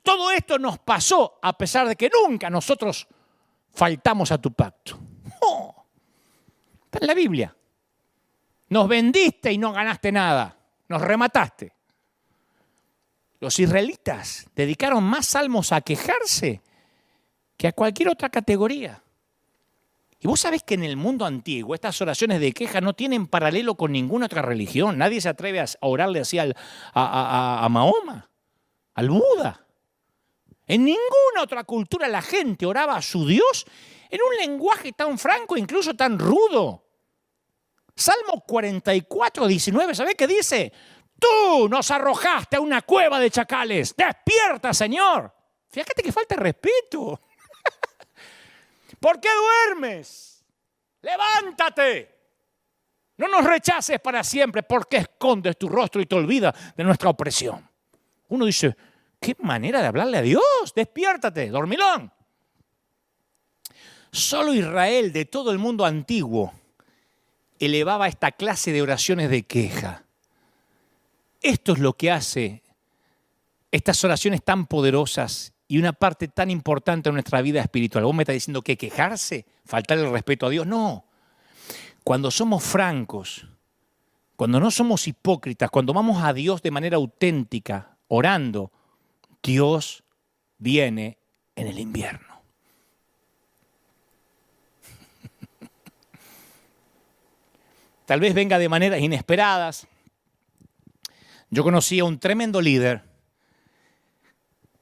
Todo esto nos pasó a pesar de que nunca nosotros faltamos a tu pacto. Está en la Biblia. Nos vendiste y no ganaste nada. Nos remataste. Los israelitas dedicaron más salmos a quejarse que a cualquier otra categoría. Y vos sabés que en el mundo antiguo estas oraciones de queja no tienen paralelo con ninguna otra religión. Nadie se atreve a orarle así a Mahoma, al Buda. En ninguna otra cultura la gente oraba a su Dios en un lenguaje tan franco, incluso tan rudo. Salmo 44:19, ¿sabés qué dice? Tú nos arrojaste a una cueva de chacales. ¡Despierta, Señor! Fíjate que falta respeto. ¿Por qué duermes? ¡Levántate! No nos rechaces para siempre. ¿Por qué escondes tu rostro y te olvidas de nuestra opresión? Uno dice, ¿qué manera de hablarle a Dios? Despiértate, dormilón. Solo Israel de todo el mundo antiguo elevaba esta clase de oraciones de queja. Esto es lo que hace estas oraciones tan poderosas y una parte tan importante de nuestra vida espiritual. ¿Vos me estás diciendo que quejarse, faltar el respeto a Dios? No. Cuando somos francos, cuando no somos hipócritas, cuando vamos a Dios de manera auténtica, orando, Dios viene en el invierno. Tal vez venga de maneras inesperadas. Yo conocí a un tremendo líder,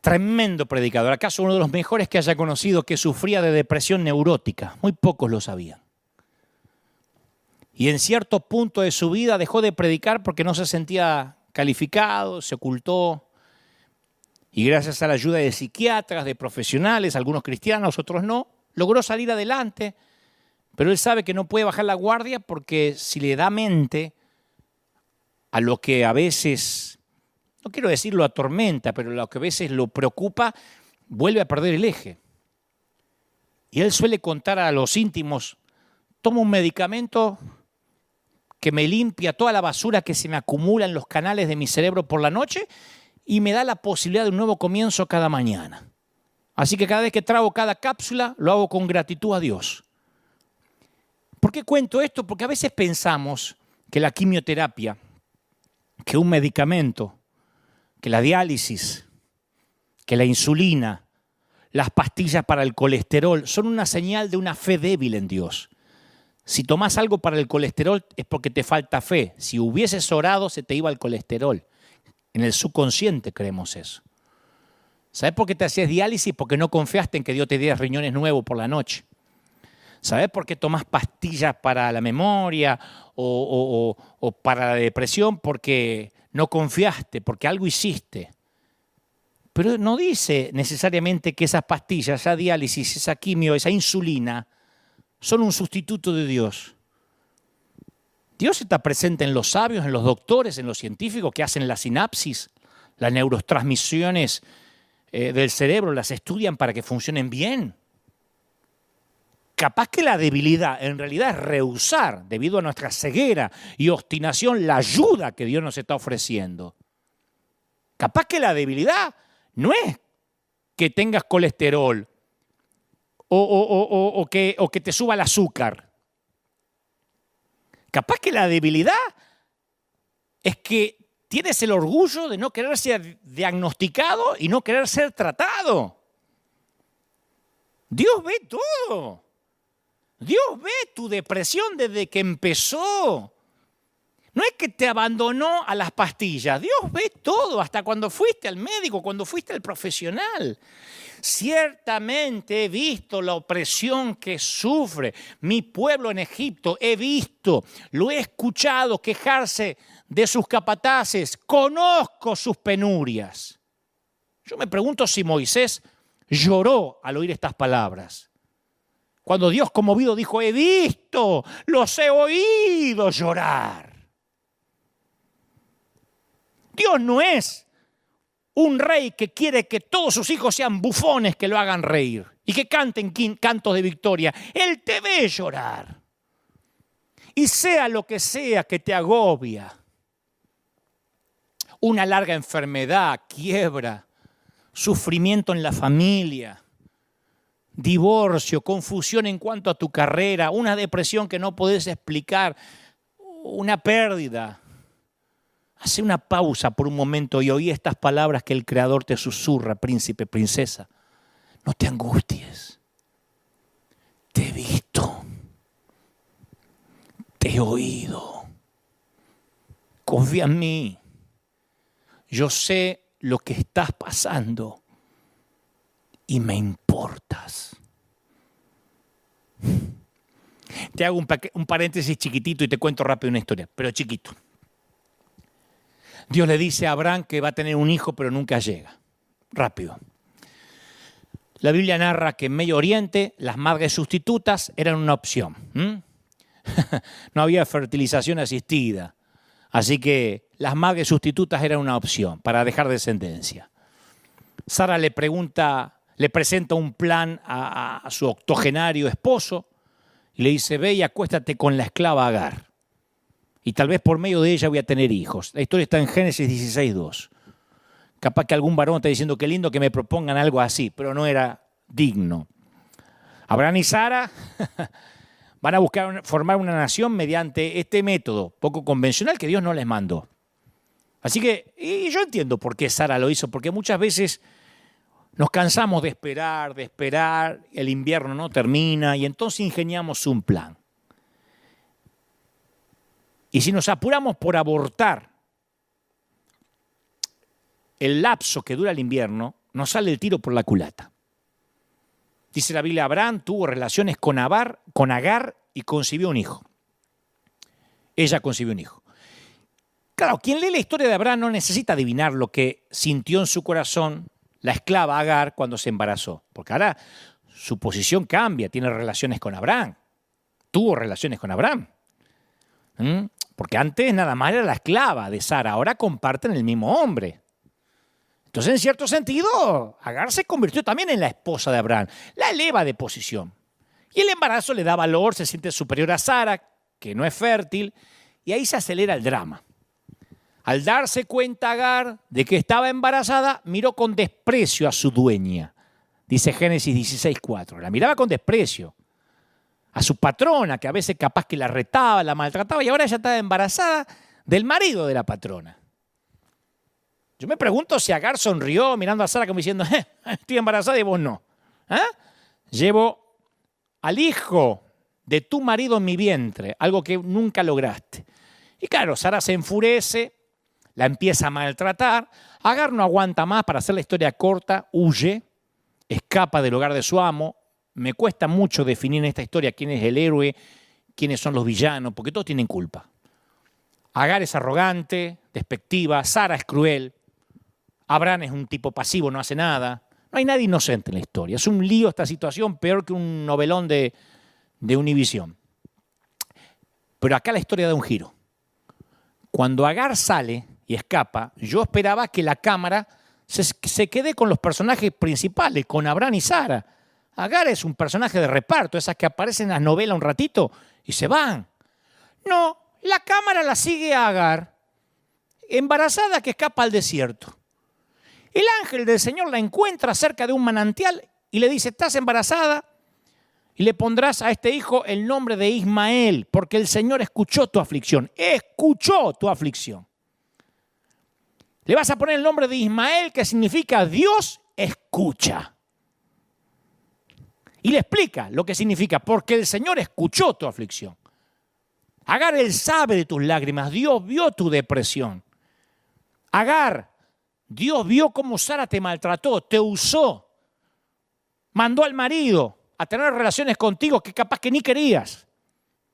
tremendo predicador, acaso uno de los mejores que haya conocido, que sufría de depresión neurótica. Muy pocos lo sabían. Y en cierto punto de su vida dejó de predicar porque no se sentía calificado, se ocultó. Y gracias a la ayuda de psiquiatras, de profesionales, algunos cristianos, otros no, logró salir adelante. Pero él sabe que no puede bajar la guardia porque si le da mente a lo que a veces, no quiero decir lo atormenta, pero lo que a veces lo preocupa, vuelve a perder el eje. Y él suele contar a los íntimos, tomo un medicamento que me limpia toda la basura que se me acumula en los canales de mi cerebro por la noche y me da la posibilidad de un nuevo comienzo cada mañana. Así que cada vez que trago cada cápsula, lo hago con gratitud a Dios. ¿Por qué cuento esto? Porque a veces pensamos que la quimioterapia, que un medicamento, que la diálisis, que la insulina, las pastillas para el colesterol, son una señal de una fe débil en Dios. Si tomás algo para el colesterol es porque te falta fe. Si hubieses orado, se te iba el colesterol. En el subconsciente creemos eso. ¿Sabés por qué te hacías diálisis? Porque no confiaste en que Dios te diera riñones nuevos por la noche. ¿Sabés por qué tomás pastillas para la memoria o para la depresión? Porque no confiaste, porque algo hiciste. Pero no dice necesariamente que esas pastillas, esa diálisis, esa quimio, esa insulina, son un sustituto de Dios. Dios está presente en los sabios, en los doctores, en los científicos que hacen la sinapsis, las neurotransmisiones del cerebro, las estudian para que funcionen bien. Capaz que la debilidad en realidad es rehusar, debido a nuestra ceguera y obstinación, la ayuda que Dios nos está ofreciendo. Capaz que la debilidad no es que tengas colesterol o que te suba el azúcar. Capaz que la debilidad es que tienes el orgullo de no querer ser diagnosticado y no querer ser tratado. Dios ve todo. Dios ve tu depresión desde que empezó. No es que te abandonó a las pastillas. Dios ve todo, hasta cuando fuiste al médico, cuando fuiste al profesional. Ciertamente he visto la opresión que sufre mi pueblo en Egipto. He visto, lo he escuchado quejarse de sus capataces. Conozco sus penurias. Yo me pregunto si Moisés lloró al oír estas palabras. Cuando Dios conmovido dijo, he visto, los he oído llorar. Dios no es un rey que quiere que todos sus hijos sean bufones que lo hagan reír y que canten cantos de victoria. Él te ve llorar. Y sea lo que sea que te agobia, una larga enfermedad, quiebra, sufrimiento en la familia, divorcio, confusión en cuanto a tu carrera, una depresión que no podés explicar, una pérdida. Hace una pausa por un momento y oí estas palabras que el Creador te susurra, príncipe, princesa. No te angusties. Te he visto. Te he oído. Confía en mí. Yo sé lo que estás pasando y me importas. Te hago un paréntesis chiquitito y te cuento rápido una historia, pero chiquito. Dios le dice a Abraham que va a tener un hijo, pero nunca llega. Rápido. La Biblia narra que en Medio Oriente las madres sustitutas eran una opción. No había fertilización asistida. Así que las madres sustitutas eran una opción para dejar descendencia. Sara le presenta un plan a su octogenario esposo y le dice, ve y acuéstate con la esclava Agar. Y tal vez por medio de ella voy a tener hijos. La historia está en Génesis 16:2. Capaz que algún varón está diciendo, qué lindo que me propongan algo así, pero no era digno. Abraham y Sara van a buscar formar una nación mediante este método poco convencional que Dios no les mandó. Así que, y yo entiendo por qué Sara lo hizo, porque muchas veces nos cansamos de esperar, el invierno no termina y entonces ingeniamos un plan. Y si nos apuramos por abortar el lapso que dura el invierno, nos sale el tiro por la culata. Dice la Biblia, Abraham tuvo relaciones con Agar y concibió un hijo. Ella concibió un hijo. Claro, quien lee la historia de Abraham no necesita adivinar lo que sintió en su corazón la esclava Agar cuando se embarazó. Porque ahora su posición cambia, tiene relaciones con Abraham. Tuvo relaciones con Abraham. Porque antes nada más era la esclava de Sara, ahora comparten el mismo hombre. Entonces, en cierto sentido, Agar se convirtió también en la esposa de Abraham. La eleva de posición. Y el embarazo le da valor, se siente superior a Sara, que no es fértil, y ahí se acelera el drama. Al darse cuenta Agar de que estaba embarazada, miró con desprecio a su dueña. dice Génesis 16:4. La miraba con desprecio a su patrona, que a veces capaz que la retaba, la maltrataba, y ahora ella estaba embarazada del marido de la patrona. Yo me pregunto si Agar sonrió mirando a Sara como diciendo, estoy embarazada y vos no. Llevo al hijo de tu marido en mi vientre, algo que nunca lograste. Y claro, Sara se enfurece, la empieza a maltratar. Agar no aguanta más, para hacer la historia corta, huye, escapa del hogar de su amo. Me cuesta mucho definir en esta historia quién es el héroe, quiénes son los villanos, porque todos tienen culpa. Agar es arrogante, despectiva, Sara es cruel, Abraham es un tipo pasivo, no hace nada. No hay nadie inocente en la historia. Es un lío esta situación, peor que un novelón de Univisión. Pero acá la historia da un giro. Cuando Agar sale y escapa, yo esperaba que la cámara se quede con los personajes principales, con Abraham y Sara. Agar es un personaje de reparto, esas que aparecen en las novelas un ratito y se van. No, la cámara la sigue a Agar, embarazada, que escapa al desierto. El ángel del Señor la encuentra cerca de un manantial y le dice, estás embarazada y le pondrás a este hijo el nombre de Ismael, porque el Señor escuchó tu aflicción. Escuchó tu aflicción. Le vas a poner el nombre de Ismael, que significa Dios escucha. Y le explica lo que significa, porque el Señor escuchó tu aflicción. Agar, Él sabe de tus lágrimas. Dios vio tu depresión. Agar, Dios vio cómo Sara te maltrató, te usó. Mandó al marido a tener relaciones contigo que capaz que ni querías.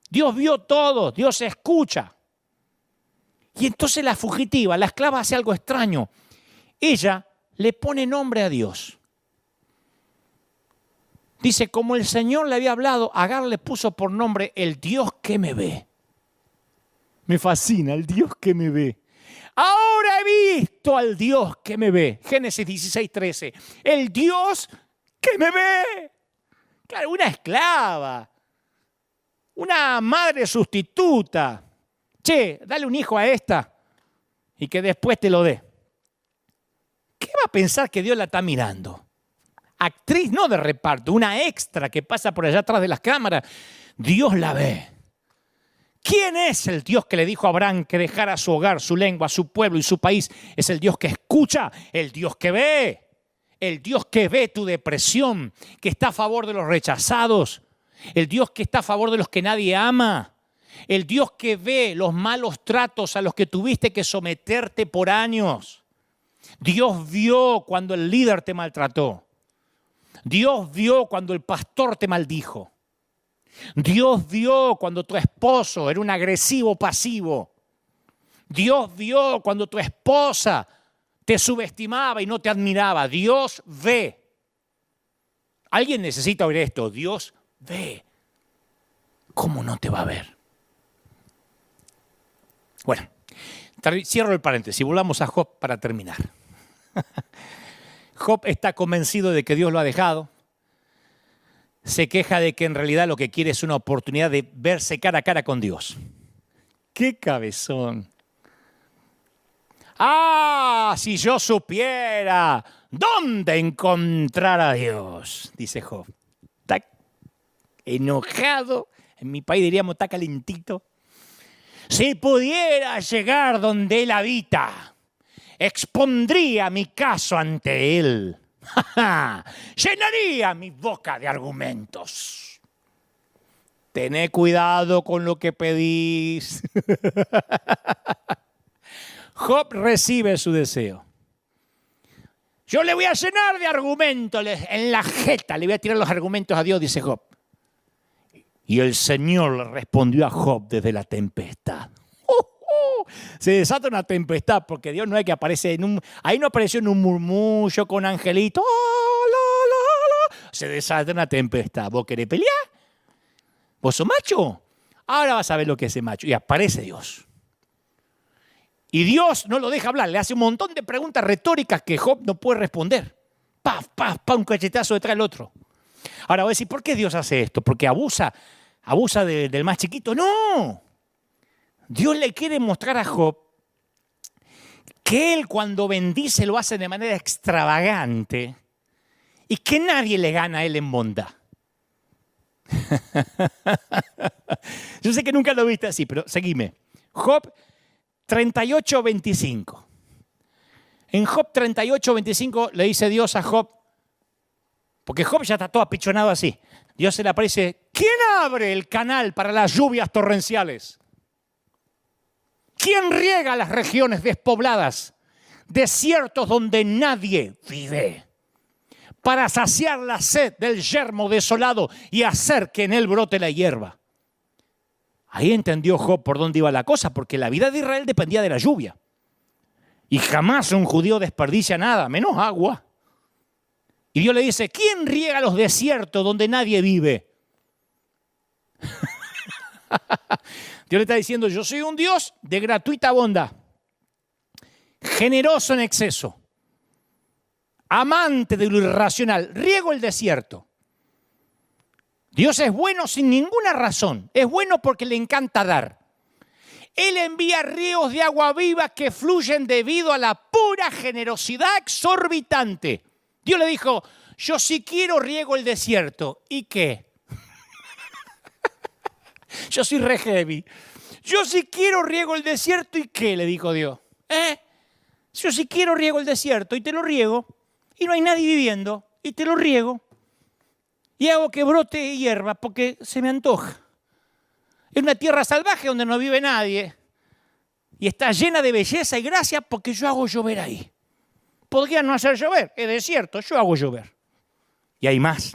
Dios vio todo, Dios escucha. Y entonces la fugitiva, la esclava, hace algo extraño. Ella le pone nombre a Dios. Dice, como el Señor le había hablado, Agar le puso por nombre el Dios que me ve. Me fascina, el Dios que me ve. Ahora he visto al Dios que me ve. Génesis 16:13. El Dios que me ve. Claro, una esclava. Una madre sustituta. Che, dale un hijo a esta y que después te lo dé. ¿Qué va a pensar que Dios la está mirando? Actriz no de reparto, una extra que pasa por allá atrás de las cámaras. Dios la ve. ¿Quién es el Dios que le dijo a Abraham que dejara su hogar, su lengua, su pueblo y su país? Es el Dios que escucha, el Dios que ve. El Dios que ve tu depresión, que está a favor de los rechazados. El Dios que está a favor de los que nadie ama. El Dios que ve los malos tratos a los que tuviste que someterte por años. Dios vio cuando el líder te maltrató. Dios vio cuando el pastor te maldijo. Dios vio cuando tu esposo era un agresivo pasivo. Dios vio cuando tu esposa te subestimaba y no te admiraba. Dios ve. Alguien necesita oír esto. Dios ve. ¿Cómo no te va a ver? Bueno, cierro el paréntesis. Volvamos a Job para terminar. Job está convencido de que Dios lo ha dejado. Se queja de que en realidad lo que quiere es una oportunidad de verse cara a cara con Dios. ¡Qué cabezón! ¡Ah! Si yo supiera dónde encontrar a Dios, dice Job. Está enojado. En mi país diríamos está calentito. Si pudiera llegar donde Él habita, expondría mi caso ante Él. Llenaría mi boca de argumentos. Tené cuidado con lo que pedís. Job recibe su deseo. Yo le voy a llenar de argumentos en la jeta, le voy a tirar los argumentos a Dios, dice Job. Y el Señor le respondió a Job desde la tempestad. Se desata una tempestad porque Dios no es que aparece ahí no apareció en un murmullo con angelito. Se desata una tempestad. ¿Vos querés pelear? ¿Vos sos macho? Ahora vas a ver lo que es ese macho. Y aparece Dios. Y Dios no lo deja hablar. Le hace un montón de preguntas retóricas que Job no puede responder. Paf, paf, paf, un cachetazo detrás del otro. Ahora voy a decir, ¿por qué Dios hace esto? ¿Porque abusa del más chiquito? No. Dios le quiere mostrar a Job que Él cuando bendice lo hace de manera extravagante y que nadie le gana a él en bondad. Yo sé que nunca lo viste así, pero seguime. Job 38:25. En Job 38:25 le dice Dios a Job, porque Job ya está todo apichonado así. Dios se le aparece, ¿quién abre el canal para las lluvias torrenciales? ¿Quién riega las regiones despobladas, desiertos donde nadie vive, para saciar la sed del yermo desolado y hacer que en él brote la hierba? Ahí entendió Job por dónde iba la cosa, porque la vida de Israel dependía de la lluvia. Y jamás un judío desperdicia nada, menos agua. Y Dios le dice, ¿quién riega los desiertos donde nadie vive? Dios le está diciendo, yo soy un Dios de gratuita bondad, generoso en exceso, amante de lo irracional, riego el desierto. Dios es bueno sin ninguna razón, es bueno porque le encanta dar. Él envía ríos de agua viva que fluyen debido a la pura generosidad exorbitante. Dios le dijo, yo sí quiero riego el desierto. ¿Y qué? Yo soy re heavy. Yo sí quiero riego el desierto. ¿Y qué? Le dijo Dios. Yo sí quiero riego el desierto y te lo riego. Y no hay nadie viviendo y te lo riego. Y hago que brote hierba porque se me antoja. Es una tierra salvaje donde no vive nadie. Y está llena de belleza y gracia porque yo hago llover ahí. Podría no hacer llover, es desierto, yo hago llover. Y hay más.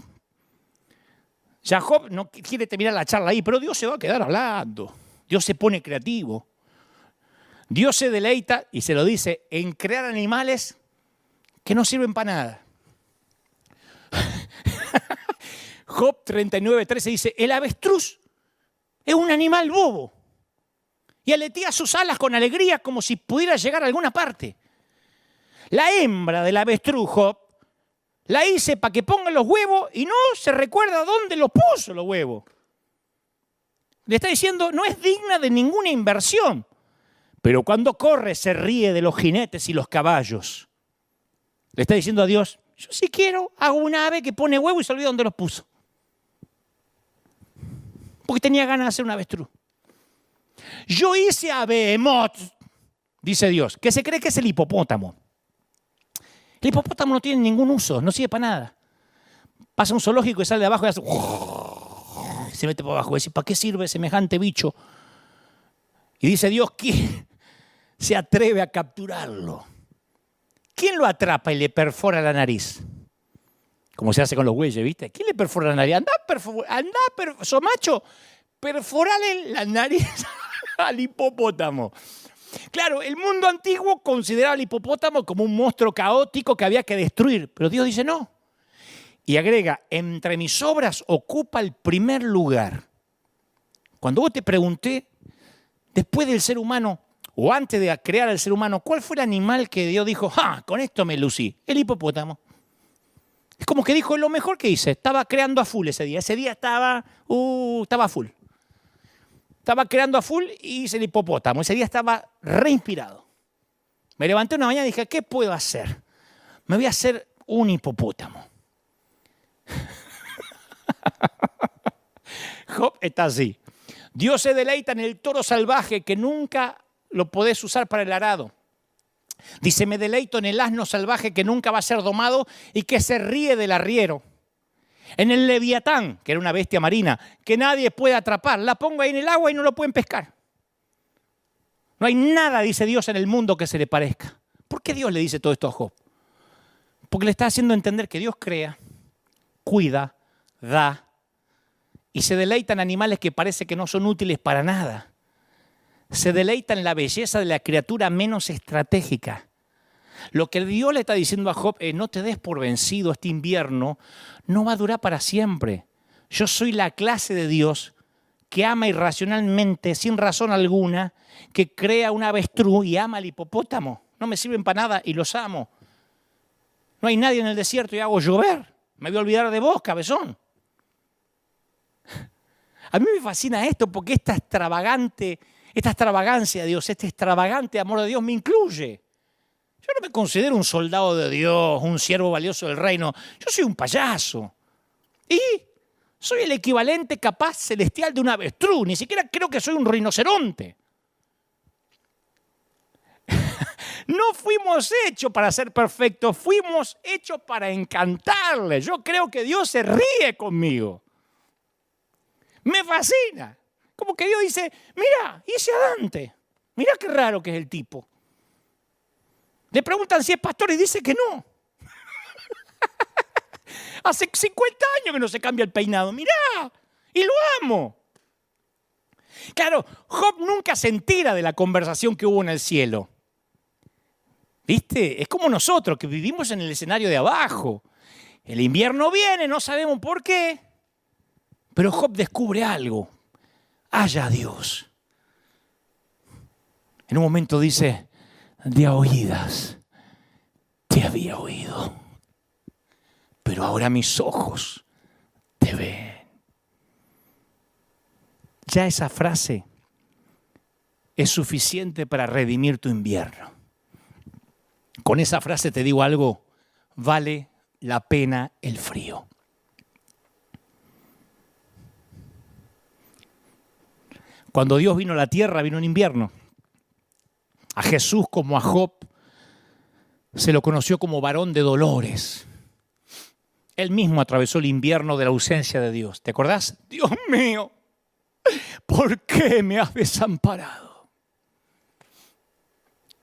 Ya Job no quiere terminar la charla ahí, pero Dios se va a quedar hablando. Dios se pone creativo. Dios se deleita, y se lo dice, en crear animales que no sirven para nada. Job 39:13 dice, el avestruz es un animal bobo y aletea sus alas con alegría como si pudiera llegar a alguna parte. La hembra del avestruz, Job, la hice para que ponga los huevos y no se recuerda dónde los puso los huevos. Le está diciendo, no es digna de ninguna inversión, pero cuando corre se ríe de los jinetes y los caballos. Le está diciendo a Dios, yo si quiero hago una ave que pone huevo y se olvida dónde los puso. Porque tenía ganas de hacer un avestruz. Yo hice a Behemoth, dice Dios, que se cree que es el hipopótamo. El hipopótamo no tiene ningún uso, no sirve para nada. Pasa a un zoológico y sale de abajo y hace... se mete por abajo y dice, ¿para qué sirve semejante bicho? Y dice Dios, ¿quién se atreve a capturarlo? ¿Quién lo atrapa y le perfora la nariz? Como se hace con los bueyes, ¿viste? ¿Quién le perfora la nariz? Somacho, perforale la nariz al hipopótamo. Claro, el mundo antiguo consideraba al hipopótamo como un monstruo caótico que había que destruir, pero Dios dice no. Y agrega, entre mis obras ocupa el primer lugar. Cuando vos te pregunté, después del ser humano, o antes de crear al ser humano, ¿cuál fue el animal que Dios dijo, con esto me lucí? El hipopótamo. Es como que dijo, lo mejor que hice, estaba creando a full ese día. Ese día estaba full. Estaba creando a full y hice el hipopótamo. Ese día estaba reinspirado. Me levanté una mañana y dije, ¿qué puedo hacer? Me voy a hacer un hipopótamo. Job está así. Dios se deleita en el toro salvaje que nunca lo podés usar para el arado. Dice, me deleito en el asno salvaje que nunca va a ser domado y que se ríe del arriero. En el leviatán, que era una bestia marina, que nadie puede atrapar. La pongo ahí en el agua y no lo pueden pescar. No hay nada, dice Dios, en el mundo que se le parezca. ¿Por qué Dios le dice todo esto a Job? Porque le está haciendo entender que Dios crea, cuida, da y se deleita en animales que parece que no son útiles para nada. Se deleita en la belleza de la criatura menos estratégica. Lo que Dios le está diciendo a Job es, no te des por vencido, este invierno no va a durar para siempre. Yo soy la clase de Dios que ama irracionalmente, sin razón alguna, que crea un avestruz y ama al hipopótamo. No me sirven para nada y los amo. No hay nadie en el desierto y hago llover. Me voy a olvidar de vos, cabezón. A mí me fascina esto porque esta extravagancia de Dios, este extravagante amor de Dios me incluye. Yo no me considero un soldado de Dios, un siervo valioso del reino. Yo soy un payaso. Y soy el equivalente capaz celestial de un avestruz. Ni siquiera creo que soy un rinoceronte. No fuimos hechos para ser perfectos, fuimos hechos para encantarle. Yo creo que Dios se ríe conmigo. Me fascina. Como que Dios dice, mira, ¿y ese Dante? Mira qué raro que es el tipo. Le preguntan si es pastor y dice que no. Hace 50 años que no se cambia el peinado. Mirá, y lo amo. Claro, Job nunca se entera de la conversación que hubo en el cielo. ¿Viste? Es como nosotros que vivimos en el escenario de abajo. El invierno viene, no sabemos por qué. Pero Job descubre algo. Haya Dios. En un momento dice, de a oídas te había oído, pero ahora mis ojos te ven. Ya esa frase es suficiente para redimir tu invierno. Con esa frase te digo algo, vale la pena el frío. Cuando Dios vino a la tierra, vino en invierno. A Jesús como a Job se lo conoció como varón de dolores. Él mismo atravesó el invierno de la ausencia de Dios. ¿Te acordás? Dios mío, ¿por qué me has desamparado?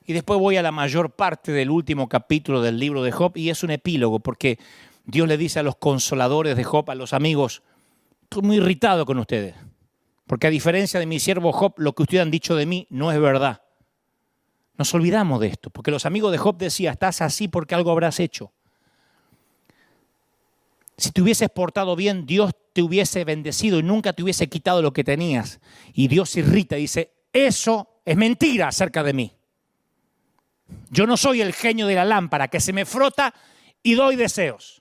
Y después voy a la mayor parte del último capítulo del libro de Job y es un epílogo porque Dios le dice a los consoladores de Job, a los amigos, estoy muy irritado con ustedes. Porque a diferencia de mi siervo Job, lo que ustedes han dicho de mí no es verdad. Nos olvidamos de esto, porque los amigos de Job decían, estás así porque algo habrás hecho. Si te hubieses portado bien, Dios te hubiese bendecido y nunca te hubiese quitado lo que tenías. Y Dios se irrita y dice, eso es mentira acerca de mí. Yo no soy el genio de la lámpara que se me frota y doy deseos.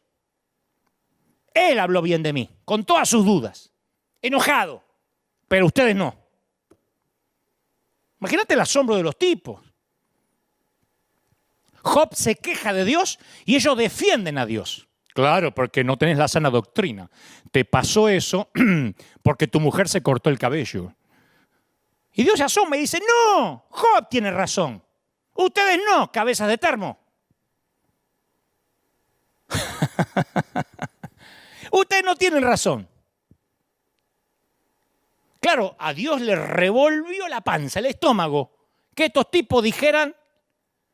Él habló bien de mí, con todas sus dudas, enojado, pero ustedes no. Imagínate el asombro de los tipos. Job se queja de Dios y ellos defienden a Dios. Claro, porque no tenés la sana doctrina. Te pasó eso porque tu mujer se cortó el cabello. Y Dios se asoma y dice, no, Job tiene razón. Ustedes no, cabezas de termo. Ustedes no tienen razón. Claro, a Dios le revolvió la panza, el estómago, que estos tipos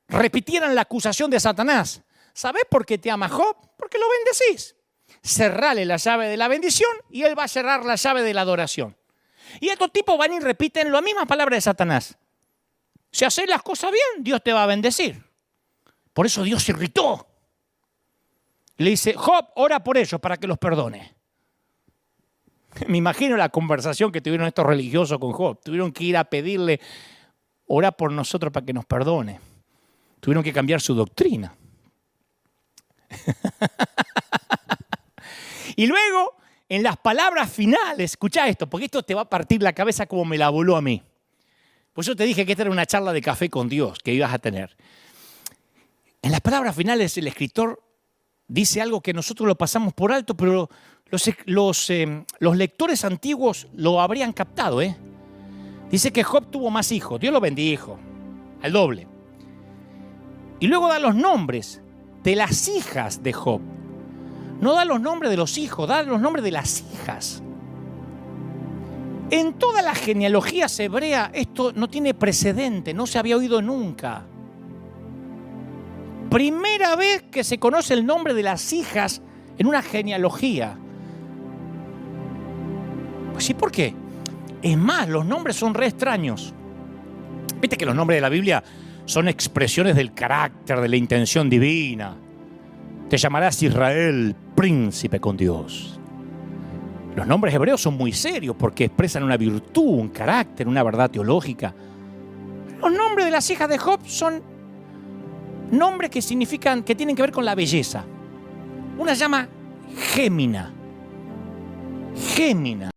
repitieran la acusación de Satanás. ¿Sabés por qué te ama Job? Porque lo bendecís. Cerrale la llave de la bendición y él va a cerrar la llave de la adoración. Y estos tipos van y repiten las mismas palabras de Satanás. Si haces las cosas bien, Dios te va a bendecir. Por eso Dios se irritó. Le dice, Job, ora por ellos para que los perdone. Me imagino la conversación que tuvieron estos religiosos con Job. Tuvieron que ir a pedirle, ora por nosotros para que nos perdone. Tuvieron que cambiar su doctrina. Y luego, en las palabras finales, escuchá esto, porque esto te va a partir la cabeza como me la voló a mí. Pues yo te dije que esta era una charla de café con Dios que ibas a tener. En las palabras finales el escritor dice algo que nosotros lo pasamos por alto, pero los lectores antiguos lo habrían captado. Dice que Job tuvo más hijos. Dios lo bendijo, al doble. Y luego da los nombres de las hijas de Job. No da los nombres de los hijos, da los nombres de las hijas. En toda la genealogía hebrea esto no tiene precedente, no se había oído nunca. Primera vez que se conoce el nombre de las hijas en una genealogía. Pues sí, ¿por qué? Es más, los nombres son re extraños. Viste que los nombres de la Biblia son expresiones del carácter, de la intención divina. Te llamarás Israel, príncipe con Dios. Los nombres hebreos son muy serios porque expresan una virtud, un carácter, una verdad teológica. Los nombres de las hijas de Job son nombres que significan, que tienen que ver con la belleza. Una se llama Gémina. Gémina.